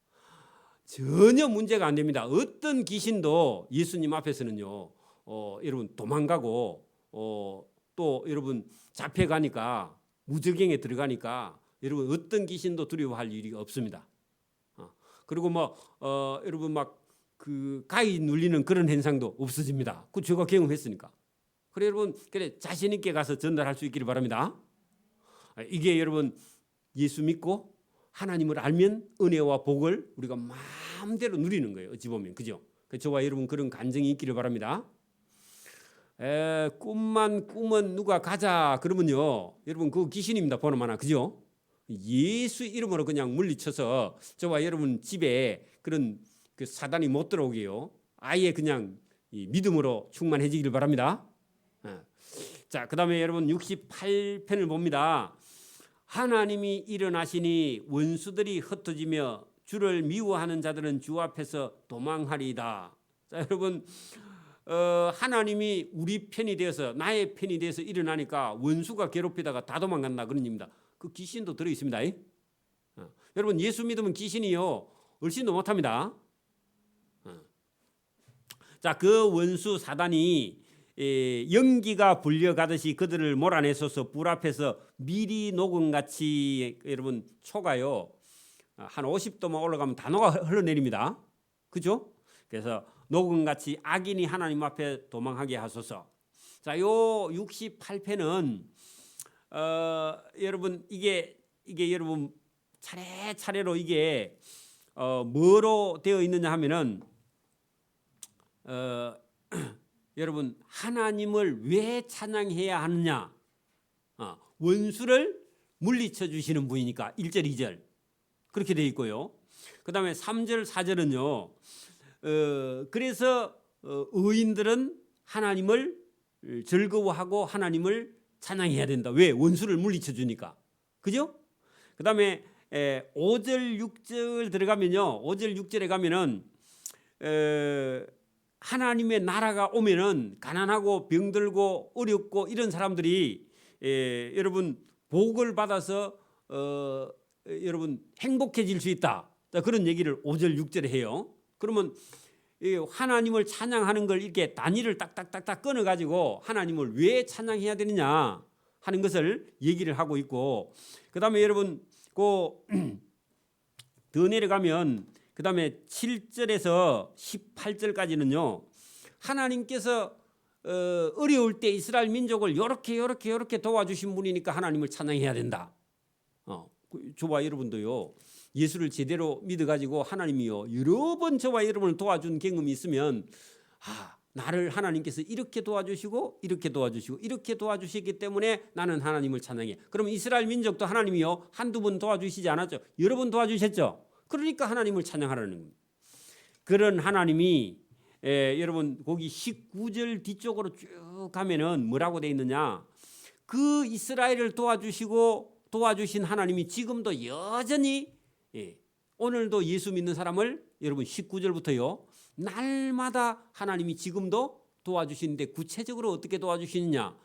전혀 문제가 안 됩니다. 어떤 귀신도 예수님 앞에서는요, 여러분 도망가고 또 여러분 잡혀가니까 무저갱에 들어가니까 여러분 어떤 귀신도 두려워할 일이 없습니다. 그리고 뭐 여러분 막 그 가위 눌리는 그런 현상도 없어집니다. 그 제가 경험했으니까. 그래 여러분 그래 자신 있게 가서 전달할 수 있기를 바랍니다. 이게 여러분 예수 믿고 하나님을 알면 은혜와 복을 우리가 마음대로 누리는 거예요. 어찌 보면 그죠? 저와 여러분 그런 간증이 있기를 바랍니다. 꿈만 꾸면 누가 가자 그러면요 여러분 그 귀신입니다. 보름 하나 그죠? 예수 이름으로 그냥 물리쳐서 저와 여러분 집에 그런 그 사단이 못 들어오게요. 아예 그냥 이 믿음으로 충만해지기를 바랍니다. 자, 그다음에 여러분 68편을 봅니다. 하나님이 일어나시니 원수들이 흩어지며 주를 미워하는 자들은 주 앞에서 도망하리이다. 자, 여러분 하나님이 우리 편이 되어서 나의 편이 되어서 일어나니까 원수가 괴롭히다가 다 도망간다 그런 얘기입니다. 그 귀신도 들어 있습니다. 여러분 예수 믿으면 귀신이요 얼씬도 못합니다. 자, 그 원수 사단이 연기가 불려가듯이 그들을 몰아내소서. 불 앞에서 미리 녹음같이 여러분 초가요 한 50도만 올라가면 다 녹아 흘러내립니다. 그죠? 그래서 녹음같이 악인이 하나님 앞에 도망하게 하소서. 자, 요 68편은 여러분 이게 여러분 차례차례로 이게 뭐로 되어 있느냐 하면은 여러분 하나님을 왜 찬양해야 하느냐? 원수를 물리쳐 주시는 분이니까 1절 2절 그렇게 되어 있고요. 그 다음에 3절 4절은요. 그래서 의인들은 하나님을 즐거워하고 하나님을 찬양해야 된다. 왜? 원수를 물리쳐 주니까. 그죠? 그 다음에 5절 6절 들어가면요. 5절 6절에 가면은 하나님의 나라가 오면은 가난하고 병들고 어렵고 이런 사람들이 여러분 복을 받아서 여러분 행복해질 수 있다. 그런 얘기를 5절 6절에 해요. 그러면 하나님을 찬양하는 걸 이렇게 단위를 딱딱딱딱 끊어 가지고 하나님을 왜 찬양해야 되느냐 하는 것을 얘기를 하고 있고, 그다음에 여러분 더 내려가면 그 다음에 7절에서 18절까지는요. 하나님께서 어려울 때 이스라엘 민족을 요렇게 도와주신 분이니까 하나님을 찬양해야 된다. 저와 여러분도요. 예수를 제대로 믿어가지고 하나님이요. 여러 번 저와 여러분을 도와준 경험이 있으면 나를 하나님께서 이렇게 도와주시고 이렇게 도와주시고 이렇게 도와주시기 때문에 나는 하나님을 찬양해. 그러면 이스라엘 민족도 하나님이요. 한두 번 도와주시지 않았죠. 여러 번 도와주셨죠. 그러니까 하나님을 찬양하라는 겁니다. 그런 하나님이 여러분 거기 19절 뒤쪽으로 쭉 가면은 뭐라고 돼 있느냐? 그 이스라엘을 도와주시고 도와주신 하나님이 지금도 여전히 오늘도 예수 믿는 사람을 여러분 19절부터요. 날마다 하나님이 지금도 도와주시는데 구체적으로 어떻게 도와주시느냐?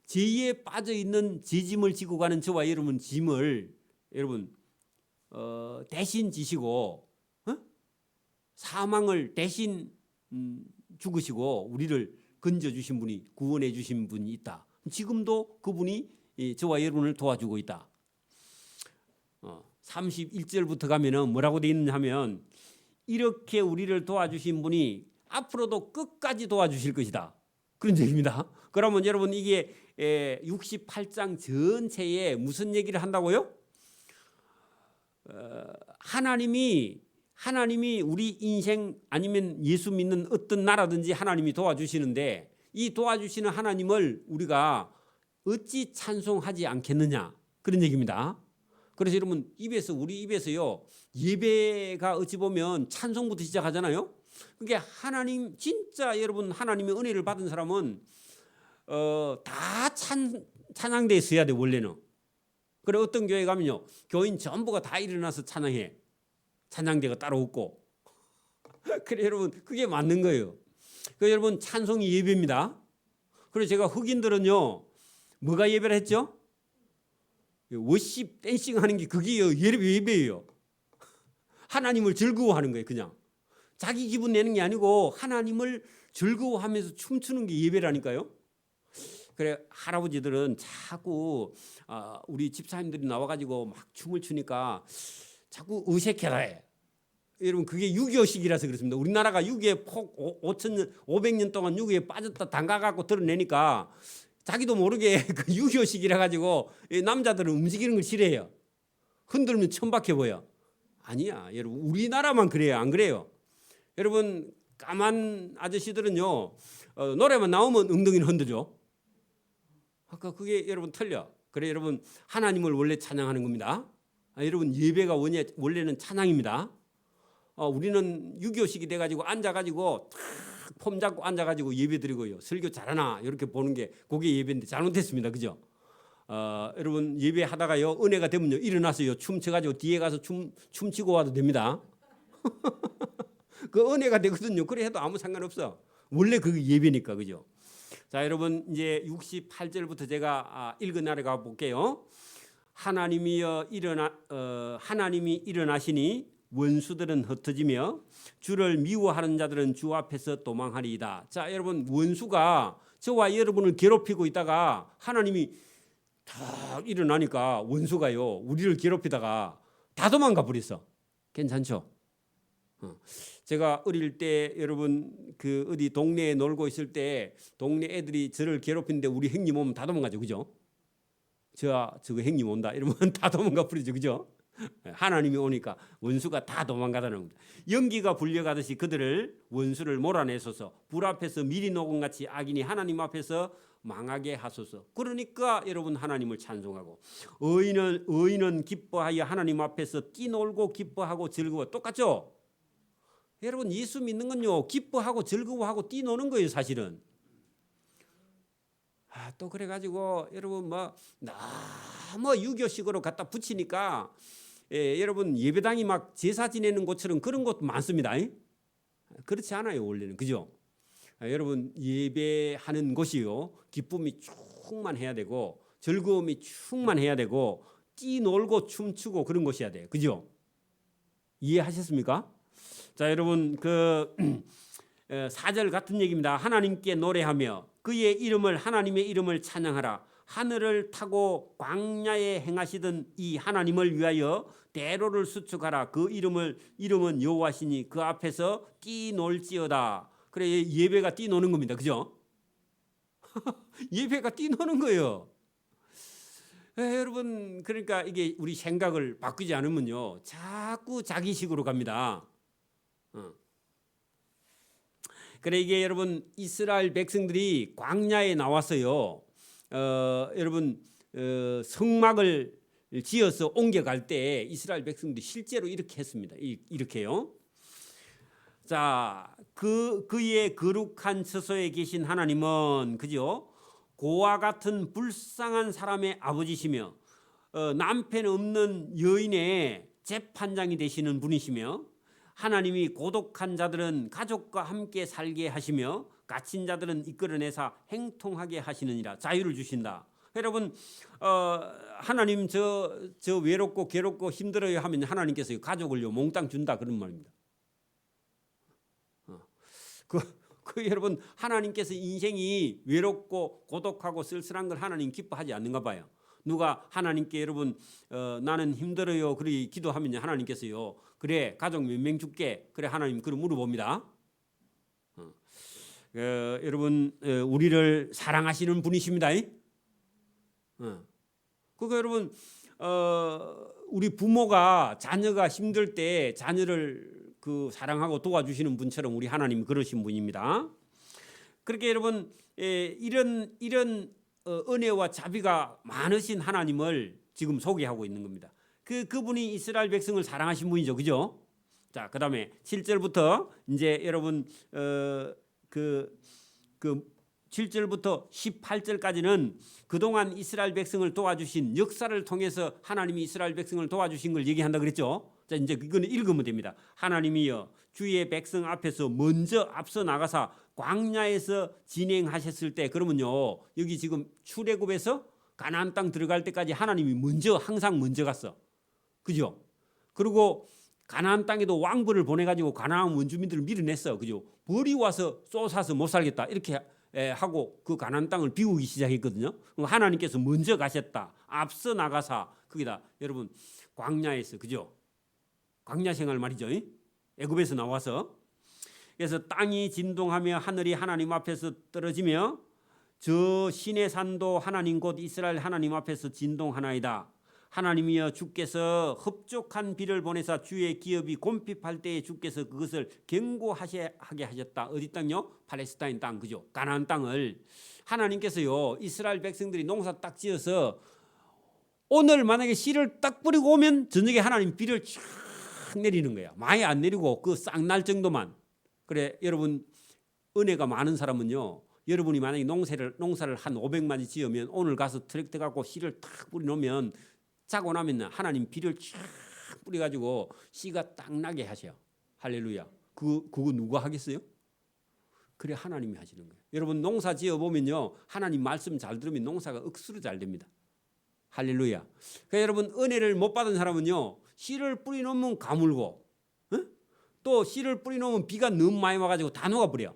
죄에 빠져 있는 죄짐을 지고 가는 저와 여러분 짐을 여러분 대신 지시고 사망을 대신 죽으시고 우리를 건져주신 분이 구원해 주신 분이 있다. 지금도 그분이 저와 여러분을 도와주고 있다. 31절부터 가면은 뭐라고 되어 있느냐 하면 이렇게 우리를 도와주신 분이 앞으로도 끝까지 도와주실 것이다. 그런 얘기입니다. 그러면 여러분 이게 68장 전체에 무슨 얘기를 한다고요? 하나님이 우리 인생 아니면 예수 믿는 어떤 나라든지 하나님이 도와주시는데 이 도와주시는 하나님을 우리가 어찌 찬송하지 않겠느냐 그런 얘기입니다. 그래서 여러분 우리 입에서요 예배가 어찌 보면 찬송부터 시작하잖아요. 그게 하나님 진짜 여러분 하나님의 은혜를 받은 사람은 다 찬양대에 서야 돼 원래는. 그래 어떤 교회 가면요 교인 전부가 다 일어나서 찬양해. 찬양대가 따로 없고 그래 여러분 그게 맞는 거예요. 그 여러분 찬송이 예배입니다. 그래서 제가 흑인들은요 뭐가 예배를 했죠? 워십 댄싱 하는 게 그게 예배예요. 하나님을 즐거워하는 거예요. 그냥 자기 기분 내는 게 아니고 하나님을 즐거워하면서 춤추는 게 예배라니까요. 그래 할아버지들은 자꾸 우리 집사님들이 나와가지고 막 춤을 추니까 자꾸 어색해라 해. 여러분 그게 6.25시기라서 그렇습니다. 우리나라가 6.25에 폭 500년 동안 6.25에 빠졌다 담가갖고 드러내니까 자기도 모르게 그 6.25시기라 가지고 남자들은 움직이는 걸 싫어해요. 흔들면 천박해 보여. 아니야 여러분 우리나라만 그래요. 안 그래요? 여러분 까만 아저씨들은요 노래만 나오면 엉덩이를 흔들죠. 아까 그게 여러분 틀려. 그래 여러분 하나님을 원래 찬양하는 겁니다. 여러분 예배가 원래는 찬양입니다. 우리는 6.25식이 돼가지고 앉아가지고 폼 잡고 앉아가지고 예배 드리고요. 설교 잘하나 이렇게 보는 게 그게 예배인데 잘못됐습니다. 그죠? 여러분 예배하다가요 은혜가 되면요 일어나서요 춤춰가지고 뒤에 가서 춤추고 와도 됩니다. 그 은혜가 되거든요. 그래 해도 아무 상관없어. 원래 그게 예배니까 그죠? 자 여러분 이제 68절부터 제가 읽은 날에 가 볼게요. 하나님이 일어나시니 원수들은 흩어지며 주를 미워하는 자들은 주 앞에서 도망하리이다. 자 여러분 원수가 저와 여러분을 괴롭히고 있다가 하나님이 딱 일어나니까 원수가요 우리를 괴롭히다가 다 도망가 버렸어. 괜찮죠? 제가 어릴 때 여러분 그 어디 동네에 놀고 있을 때 동네 애들이 저를 괴롭히는데 우리 형님 오면 다 도망가죠. 그죠? 저거 형님 온다 이러면 다 도망가 버리죠. 그죠? 하나님이 오니까 원수가 다 도망가다는 겁니다. 연기가 불려가듯이 그들을 원수를 몰아내소서. 불 앞에서 미리 녹음같이 악인이 하나님 앞에서 망하게 하소서. 그러니까 여러분 하나님을 찬송하고 의인은 기뻐하여 하나님 앞에서 뛰놀고 기뻐하고 즐거워. 똑같죠? 여러분 예수 믿는 건요 기뻐하고 즐거워하고 뛰노는 거예요 사실은. 또 그래가지고 여러분 뭐 너무 유교식으로 갖다 붙이니까 여러분 예배당이 막 제사 지내는 곳처럼 그런 곳도 많습니다. 그렇지 않아요 원래는. 그죠? 여러분 예배하는 곳이요 기쁨이 충만해야 되고 즐거움이 충만해야 되고 뛰놀고 춤추고 그런 곳이어야 돼요. 그죠? 이해하셨습니까? 자 여러분 그 4절 같은 얘기입니다. 하나님께 노래하며 그의 이름을 하나님의 이름을 찬양하라. 하늘을 타고 광야에 행하시던 이 하나님을 위하여 대로를 수축하라. 그 이름은 여호와시니 그 앞에서 뛰놀지어다. 그래 예배가 뛰노는 겁니다. 그죠? 예배가 뛰노는 거예요. 여러분 그러니까 이게 우리 생각을 바꾸지 않으면요 자꾸 자기식으로 갑니다. 그래 이게 여러분 이스라엘 백성들이 광야에 나왔어요. 여러분 성막을 지어서 옮겨갈 때 이스라엘 백성들이 실제로 이렇게 했습니다. 이렇게요. 자, 그의 거룩한 처소에 계신 하나님은 그죠? 고와 같은 불쌍한 사람의 아버지시며 남편 없는 여인의 재판장이 되시는 분이시며 하나님이 고독한 자들은 가족과 함께 살게 하시며 갇힌 자들은 이끌어내사 행통하게 하시느니라. 자유를 주신다. 여러분 하나님 저 외롭고 괴롭고 힘들어요 하면 하나님께서 가족을요 몽땅 준다 그런 말입니다. 그 여러분 하나님께서 인생이 외롭고 고독하고 쓸쓸한 걸 하나님 기뻐하지 않는가 봐요. 누가 하나님께 여러분 나는 힘들어요 그리 기도하면 하나님께서요 그래 가족 몇 명 줄게 그래 하나님 그럼 물어봅니다. 여러분 우리를 사랑하시는 분이십니다. 그거 여러분 우리 부모가 자녀가 힘들 때 자녀를 그 사랑하고 도와주시는 분처럼 우리 하나님 그러신 분입니다. 그렇게 여러분 이런 은혜와 자비가 많으신 하나님을 지금 소개하고 있는 겁니다. 그분이 이스라엘 백성을 사랑하신 분이죠, 그죠? 자, 그다음에 7절부터 이제 여러분 그 7절부터 18절까지는 그동안 이스라엘 백성을 도와주신 역사를 통해서 하나님이 이스라엘 백성을 도와주신 걸 얘기한다 그랬죠. 자, 이제 이거는 읽으면 됩니다. 하나님이여 주의 백성 앞에서 먼저 앞서 나가사 광야에서 진행하셨을 때, 그러면요 여기 지금 출애굽에서 가나안 땅 들어갈 때까지 하나님이 항상 먼저 갔어. 그죠? 그리고 가나안 땅에도 왕부를 보내가지고 가나안 원주민들을 밀어냈어. 그죠? 벌이 와서 쏘사서 못 살겠다 이렇게 하고 그 가나안 땅을 비우기 시작했거든요. 하나님께서 먼저 가셨다. 앞서 나가사, 거기다 여러분 광야에서, 그죠? 광야 생활 말이죠. 애굽에서 나와서. 그래서 땅이 진동하며 하늘이 하나님 앞에서 떨어지며 저 시내 산도 하나님 곧 이스라엘 하나님 앞에서 진동하나이다. 하나님이여 주께서 흡족한 비를 보내사 주의 기업이 곰핍할 때에 주께서 그것을 견고하게 하셨다. 어디 땅요? 팔레스타인 땅, 그죠? 가나안 땅을 하나님께서요 이스라엘 백성들이 농사 딱 지어서 오늘 만약에 씨를 딱 뿌리고 오면 저녁에 하나님 비를 쫙 내리는 거야. 많이 안 내리고 그 싹 날 정도만. 그래 여러분 은혜가 많은 사람은요, 여러분이 만약에 농사를 한 500마디 지으면 오늘 가서 트랙터 갖고 씨를 딱 뿌려놓으면 자고 나면 하나님 비를 쫙 뿌려가지고 씨가 딱 나게 하셔요. 할렐루야. 그거 누가 하겠어요? 그래 하나님이 하시는 거예요. 여러분 농사 지어보면요 하나님 말씀 잘 들으면 농사가 억수로 잘 됩니다. 할렐루야. 그러니까 여러분 은혜를 못 받은 사람은요 씨를 뿌려놓으면 가물고, 또 씨를 뿌려놓으면 비가 너무 많이 와가지고 다 녹아버려.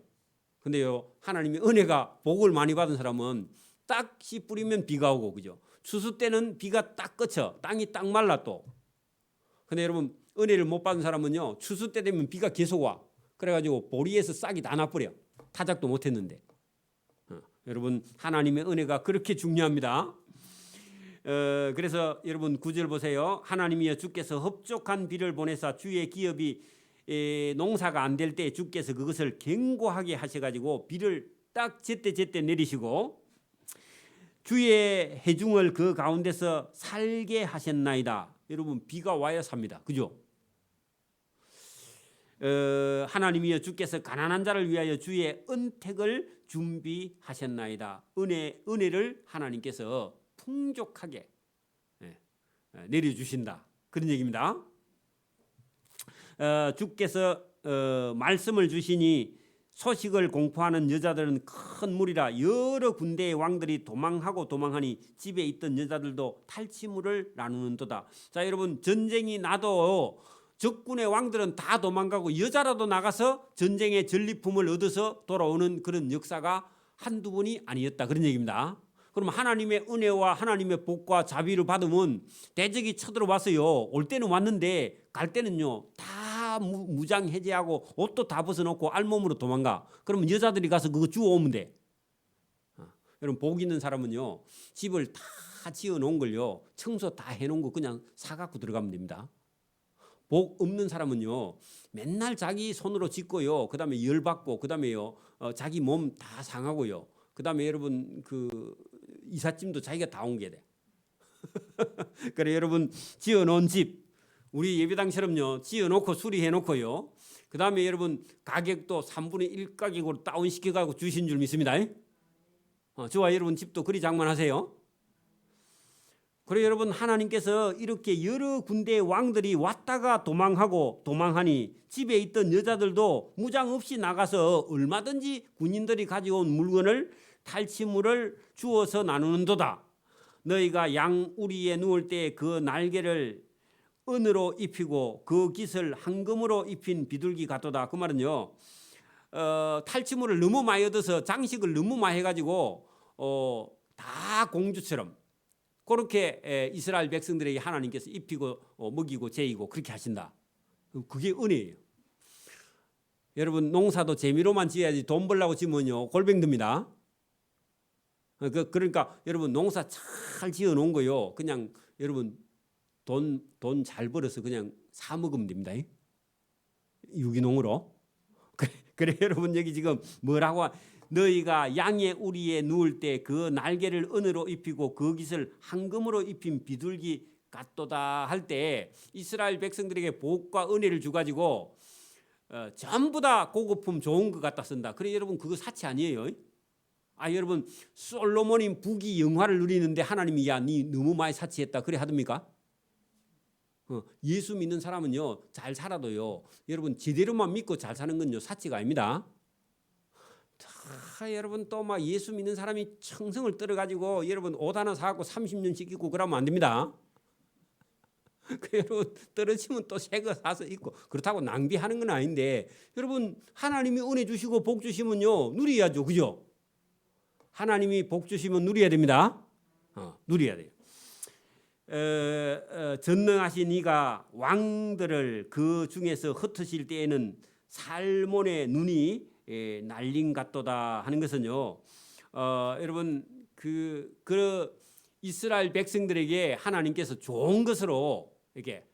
근데요 하나님이 은혜가 복을 많이 받은 사람은 딱 씨 뿌리면 비가 오고, 그죠? 추수 때는 비가 딱 그쳐 땅이 딱 말라 또. 근데 여러분 은혜를 못 받은 사람은요 추수 때 되면 비가 계속 와. 그래가지고 보리에서 싹이 다 나버려. 타작도 못했는데. 여러분 하나님의 은혜가 그렇게 중요합니다. 그래서 여러분 9절 보세요. 하나님이여 주께서 흡족한 비를 보내사 주의 기업이 농사가 안 될 때 주께서 그것을 견고하게 하셔가지고 비를 딱 제때 내리시고 주의 해중을 그 가운데서 살게 하셨나이다. 여러분 비가 와야 삽니다. 그죠? 하나님이여 주께서 가난한 자를 위하여 주의 은택을 준비하셨나이다. 은혜를 하나님께서 풍족하게 내려주신다. 그런 얘기입니다. 주께서 말씀을 주시니 소식을 공포하는 여자들은 큰 무리라. 여러 군대의 왕들이 도망하니 집에 있던 여자들도 탈취물을 나누는도다. 자 여러분 전쟁이 나도 적군의 왕들은 다 도망가고 여자라도 나가서 전쟁의 전리품을 얻어서 돌아오는 그런 역사가 한두 번이 아니었다. 그런 얘기입니다. 그럼 하나님의 은혜와 하나님의 복과 자비를 받으면 대적이 쳐들어와서요 올 때는 왔는데 갈 때는요 다 무장 해제하고 옷도 다 벗어놓고 알몸으로 도망가. 그러면 여자들이 가서 그거 주워오면 돼. 여러분 복 있는 사람은요 집을 다 지어놓은 걸요 청소 다 해놓은 거 그냥 사갖고 들어가면 됩니다. 복 없는 사람은요 맨날 자기 손으로 짓고요, 그 다음에 열받고, 그 다음에요 자기 몸 다 상하고요, 그 다음에 여러분 그 이삿짐도 자기가 다 옮겨야 돼. 그래 여러분 지어놓은 집 우리 예배당처럼요 지어놓고 수리해놓고요, 그 다음에 여러분 가격도 3분의 1 가격으로 다운시켜가지고 주신 줄 믿습니다. 저와 여러분 집도 그리 장만하세요. 그래 여러분 하나님께서 이렇게 여러 군대의 왕들이 왔다가 도망하니 집에 있던 여자들도 무장 없이 나가서 얼마든지 군인들이 가져온 물건을 탈취물을 주어서 나누는도다. 너희가 양 우리에 누울 때 그 날개를 은으로 입히고 그 깃을 황금으로 입힌 비둘기 같도다. 그 말은요 탈취물을 너무 많이 얻어서 장식을 너무 많이 해가지고 다 공주처럼 그렇게 이스라엘 백성들에게 하나님께서 입히고 먹이고 제이고 그렇게 하신다. 그게 은혜예요. 여러분 농사도 재미로만 지어야지 돈 벌려고 지면요 골병듭니다. 그러니까 여러분 농사 잘 지어놓은 거요 그냥 여러분 돈 잘 벌어서 그냥 사 먹으면 됩니다. 유기농으로. 그래 여러분 여기 지금 뭐라고, 너희가 양의 우리에 누울 때 그 날개를 은으로 입히고 그 깃을 황금으로 입힌 비둘기 같도다 할 때 이스라엘 백성들에게 복과 은혜를 주가지고 전부 다 고급품 좋은 것 갖다 쓴다. 그래 여러분 그거 사치 아니에요. 여러분 솔로몬이 부귀 영화를 누리는데 하나님이 야, 니 너무 많이 사치했다 그래 하듭니까? 예수 믿는 사람은요 잘 살아도요 여러분 제대로만 믿고 잘 사는 건요 사치가 아닙니다. 여러분 또 막 예수 믿는 사람이 청성을 떨어가지고 여러분 옷 하나 사갖고 30년씩 입고 그러면 안 됩니다. 여러분 떨어지면 또 새 거 사서 입고 그렇다고 낭비하는 건 아닌데 여러분 하나님이 은혜 주시고 복 주시면요 누려야죠, 그죠? 하나님이 복 주시면 누려야 됩니다. 누려야 돼요. 전능하신 이가 왕들을 그 중에서 흩으실 때에는 살몬의 눈이 날린 같도다 하는 것은요. 여러분 그 이스라엘 백성들에게 하나님께서 좋은 것으로 이렇게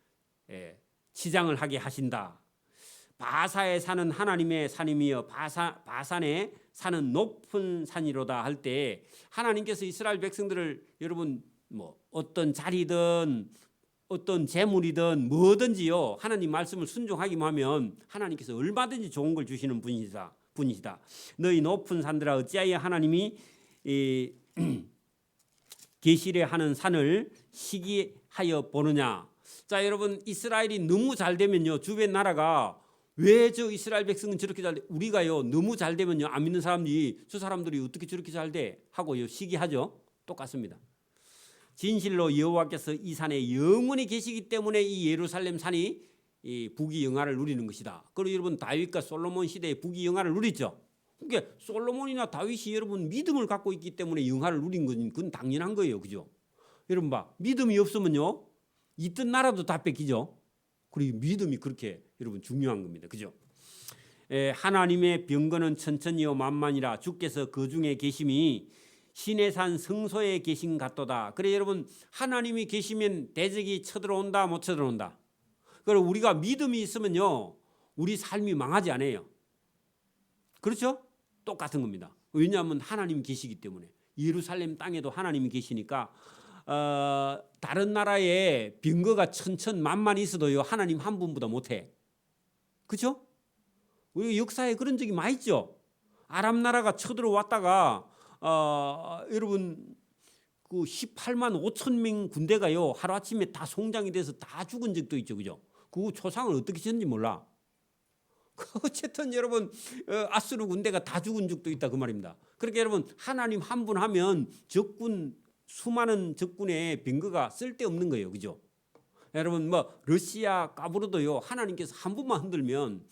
치장을 하게 하신다. 바사에 사는 하나님의 산이며 바산에 사는 높은 산이로다 할 때 하나님께서 이스라엘 백성들을 여러분 뭐 어떤 자리든 어떤 재물이든 뭐든지요 하나님 말씀을 순종하기만 하면 하나님께서 얼마든지 좋은 걸 주시는 분이시다. 너희 높은 산들아 어찌하여 하나님이 계시래 하는 산을 시기하여 보느냐. 자 여러분 이스라엘이 너무 잘 되면요 주변 나라가 왜 저 이스라엘 백성은 저렇게 잘 돼? 우리가요 너무 잘 되면요 안 믿는 사람들이 저 사람들이 어떻게 저렇게 잘 돼? 하고요 시기하죠. 똑같습니다. 진실로 여호와께서 이 산에 영원히 계시기 때문에 이 예루살렘 산이 이 부귀 영화를 누리는 것이다. 그리고 여러분 다윗과 솔로몬 시대에 부귀 영화를 누렸죠. 그러니까 솔로몬이나 다윗이 여러분 믿음을 갖고 있기 때문에 영화를 누린 건 그건 당연한 거예요, 그죠? 여러분 봐 믿음이 없으면요 있던 나라도 다 뺏기죠. 그리고 믿음이 그렇게 여러분 중요한 겁니다, 그죠? 하나님의 병거는 천천히요 만만이라 주께서 그 중에 계심이 신의 산 성소에 계신 같도다. 그래 여러분 하나님이 계시면 대적이 쳐들어온다 못 쳐들어온다. 그리고 우리가 믿음이 있으면요 우리 삶이 망하지 않아요. 그렇죠? 똑같은 겁니다. 왜냐하면 하나님이 계시기 때문에. 예루살렘 땅에도 하나님이 계시니까 다른 나라에 병거가 천천만만 있어도요 하나님 한 분보다 못해. 그렇죠? 우리 역사에 그런 적이 많이 있죠. 아람 나라가 쳐들어왔다가 여러분 그 18만 5천 명 군대가요 하루아침에 다 송장이 돼서 다 죽은 적도 있죠, 그죠? 그 초상을 어떻게 쳤는지 몰라. 어쨌든 여러분 아수르 군대가 다 죽은 적도 있다 그 말입니다. 그러니까 여러분 하나님 한 분 하면 적군 수많은 적군의 병거가 쓸데없는 거예요, 그죠? 여러분 뭐 러시아 까부르도요 하나님께서 한 분만 흔들면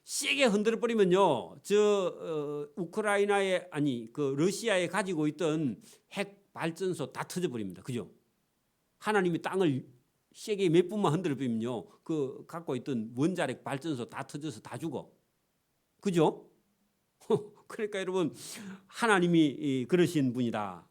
세게 흔들어 버리면요 우크라이나에 그 러시아에 가지고 있던 핵 발전소 다 터져 버립니다, 그죠? 하나님이 땅을 세게 몇 분만 흔들어 버리면요 그 갖고 있던 원자력 발전소 다 터져서 다 죽어, 그죠? 그러니까 여러분 하나님이 그러신 분이다.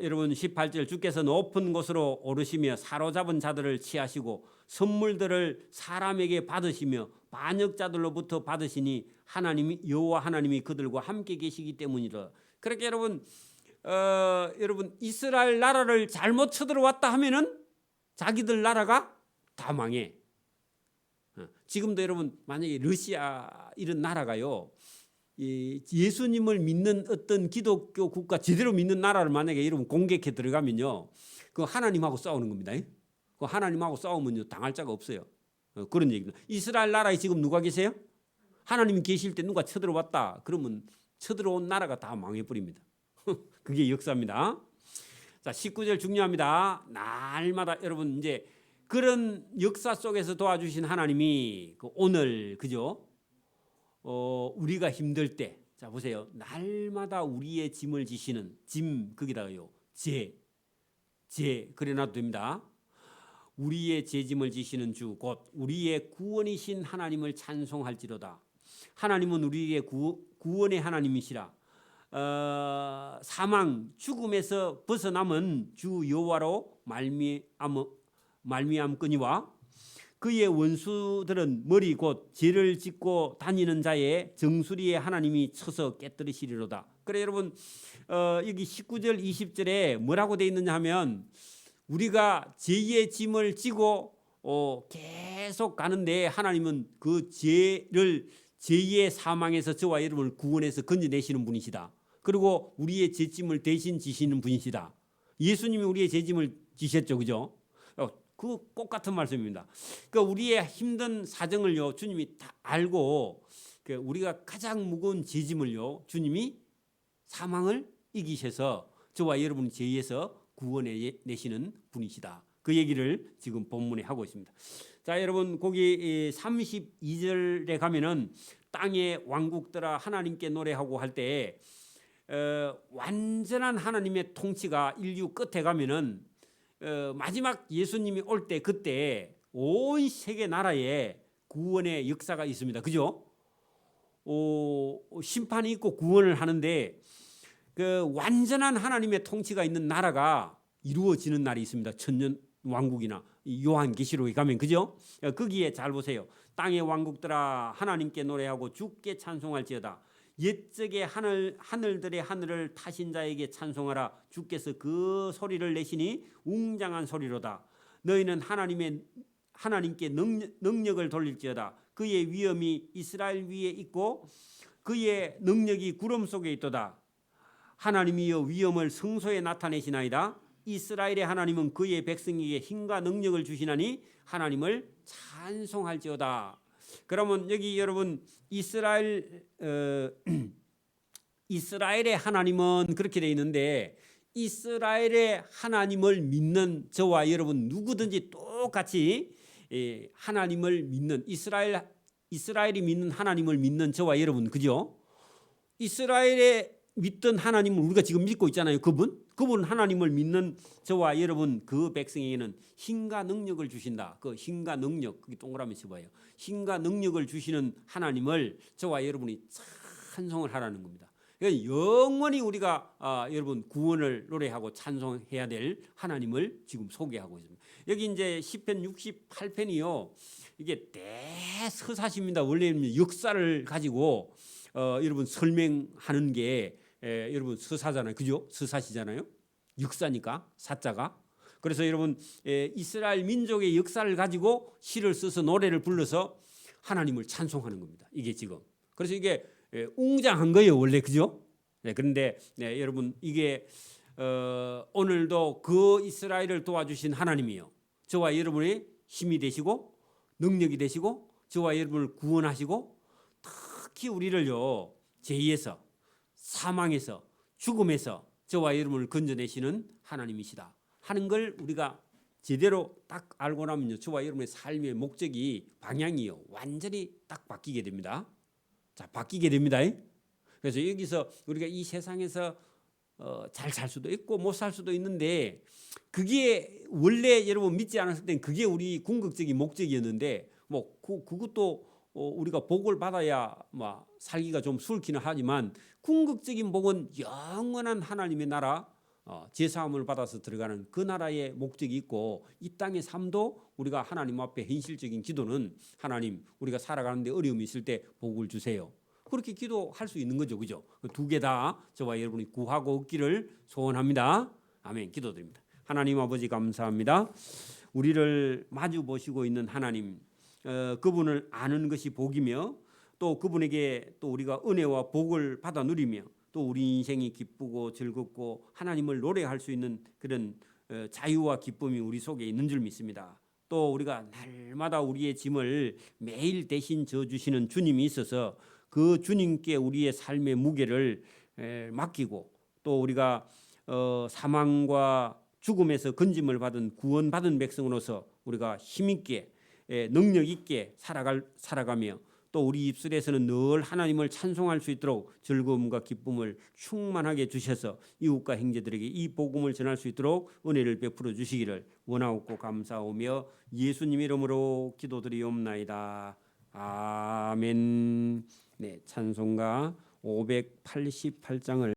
여러분 18절 주께서 높은 곳으로 오르시며 사로잡은 자들을 취하시고 선물들을 사람에게 받으시며 반역자들로부터 받으시니 하나님이 여호와 하나님이 그들과 함께 계시기 때문이다. 그렇게 여러분 이스라엘 나라를 잘못 쳐들어왔다 하면은 자기들 나라가 다 망해. 지금도 여러분 만약에 러시아 이런 나라가요 예수님을 믿는 어떤 기독교 국가 제대로 믿는 나라를 만약에 여러분 공격해 들어가면요 그 하나님하고 싸우는 겁니다. 그 하나님하고 싸우면요 당할 자가 없어요. 그런 얘기입니다. 이스라엘 나라에 지금 누가 계세요? 하나님이 계실 때 누가 쳐들어왔다 그러면 쳐들어온 나라가 다 망해버립니다. 그게 역사입니다. 자 19절 중요합니다. 날마다 여러분 이제 그런 역사 속에서 도와주신 하나님이 그 오늘 그죠? 우리가 힘들 때, 자 보세요. 날마다 우리의 짐을 지시는 짐 거기다가요 죄 그래놔도 됩니다. 우리의 죄짐을 지시는 주 곧 우리의 구원이신 하나님을 찬송할지로다. 하나님은 우리의 구원의 하나님이시라. 사망 죽음에서 벗어남은 주 여호와로 말미암거니와 그의 원수들은 머리 곧 죄를 짓고 다니는 자의 정수리에 하나님이 쳐서 깨뜨리시리로다. 그래 여러분 여기 19절 20절에 뭐라고 되어 있느냐 하면 우리가 죄의 짐을 지고 계속 가는데 하나님은 그 죄를 죄의 사망에서 저와 여러분을 구원해서 건져내시는 분이시다. 그리고 우리의 죄짐을 대신 지시는 분이시다. 예수님이 우리의 죄짐을 지셨죠, 그죠? 그 꼭 같은 말씀입니다. 그러니까 우리의 힘든 사정을요, 주님이 다 알고 우리가 가장 무거운 죄짐을요, 주님이 사망을 이기셔서 저와 여러분 죄에서 구원해 내시는 분이시다. 그 얘기를 지금 본문에 하고 있습니다. 자, 여러분 거기 32절에 가면은 땅의 왕국들아 하나님께 노래하고 할 때 완전한 하나님의 통치가 인류 끝에 가면은 마지막 예수님이 올 때 그때 온 세계 나라에 구원의 역사가 있습니다. 그죠? 심판이 있고 구원을 하는데 그 완전한 하나님의 통치가 있는 나라가 이루어지는 날이 있습니다. 천년 왕국이나 요한계시록에 가면, 그죠? 거기에 잘 보세요. 땅의 왕국들아 하나님께 노래하고 주께 찬송할지어다. 옛적의 하늘들의 하늘을 타신 자에게 찬송하라. 주께서 그 소리를 내시니 웅장한 소리로다. 너희는 하나님께 능력을 돌릴지어다. 그의 위엄이 이스라엘 위에 있고 그의 능력이 구름 속에 있도다. 하나님이여 위엄을 성소에 나타내시나이다. 이스라엘의 하나님은 그의 백성에게 힘과 능력을 주시나니 하나님을 찬송할지어다. 그러면 여기 여러분 이스라엘의 하나님은 그렇게 되어 있는데 이스라엘의 하나님을 믿는 저와 여러분 누구든지 똑같이 하나님을 믿는 이스라엘이 믿는 하나님을 믿는 저와 여러분, 그죠? 이스라엘의 믿던 하나님을 우리가 지금 믿고 있잖아요. 그분 하나님을 믿는 저와 여러분 그 백성에게는 힘과 능력을 주신다. 그 힘과 능력, 그게 동그라미 쳐봐요. 힘과 능력을 주시는 하나님을 저와 여러분이 찬송을 하라는 겁니다. 그러니까 영원히 우리가 여러분 구원을 노래하고 찬송해야 될 하나님을 지금 소개하고 있습니다. 여기 이제 시편 68편이요. 이게 대서사십니다. 원래는 역사를 가지고 여러분 설명하는 게 여러분 서사잖아요. 그죠? 서사시잖아요. 역사니까 사자가. 그래서 여러분 이스라엘 민족의 역사를 가지고 시를 써서 노래를 불러서 하나님을 찬송하는 겁니다. 이게 지금. 그래서 이게 웅장한 거예요. 원래, 그죠? 그런데 여러분 이게 오늘도 그 이스라엘을 도와주신 하나님이요. 저와 여러분의 힘이 되시고 능력이 되시고 저와 여러분을 구원하시고 특히 우리를요 죄에서 사망에서 죽음에서 저와 여러분을 건져내시는 하나님이시다 하는 걸 우리가 제대로 딱 알고 나면요 저와 여러분의 삶의 목적이 방향이요 완전히 딱 바뀌게 됩니다. 자, 바뀌게 됩니다. 그래서 여기서 우리가 이 세상에서 잘 살 수도 있고 못 살 수도 있는데 그게 원래 여러분 믿지 않았을 땐 그게 우리 궁극적인 목적이었는데 뭐 그것도 우리가 복을 받아야 뭐 살기가 좀 수월키는 하지만 궁극적인 복은 영원한 하나님의 나라 제사함을 받아서 들어가는 그 나라의 목적이 있고 이 땅의 삶도 우리가 하나님 앞에 현실적인 기도는 하나님 우리가 살아가는데 어려움이 있을 때 복을 주세요. 그렇게 기도할 수 있는 거죠. 그죠? 두 개 다 저와 여러분이 구하고 얻기를 소원합니다. 아멘. 기도드립니다. 하나님 아버지 감사합니다. 우리를 마주 보시고 있는 하나님 그분을 아는 것이 복이며 또 그분에게 또 우리가 은혜와 복을 받아 누리며 또 우리 인생이 기쁘고 즐겁고 하나님을 노래할 수 있는 그런 자유와 기쁨이 우리 속에 있는 줄 믿습니다. 또 우리가 날마다 우리의 짐을 매일 대신 져주시는 주님이 있어서 그 주님께 우리의 삶의 무게를 맡기고 또 우리가 사망과 죽음에서 건짐을 받은 구원받은 백성으로서 우리가 힘있게 능력 있게 살아가며 또 우리 입술에서는 늘 하나님을 찬송할 수 있도록 즐거움과 기쁨을 충만하게 주셔서 이웃과 형제들에게 이 복음을 전할 수 있도록 은혜를 베풀어 주시기를 원하옵고 감사하며 예수님 이름으로 기도드리옵나이다. 아멘. 네, 찬송가 588장을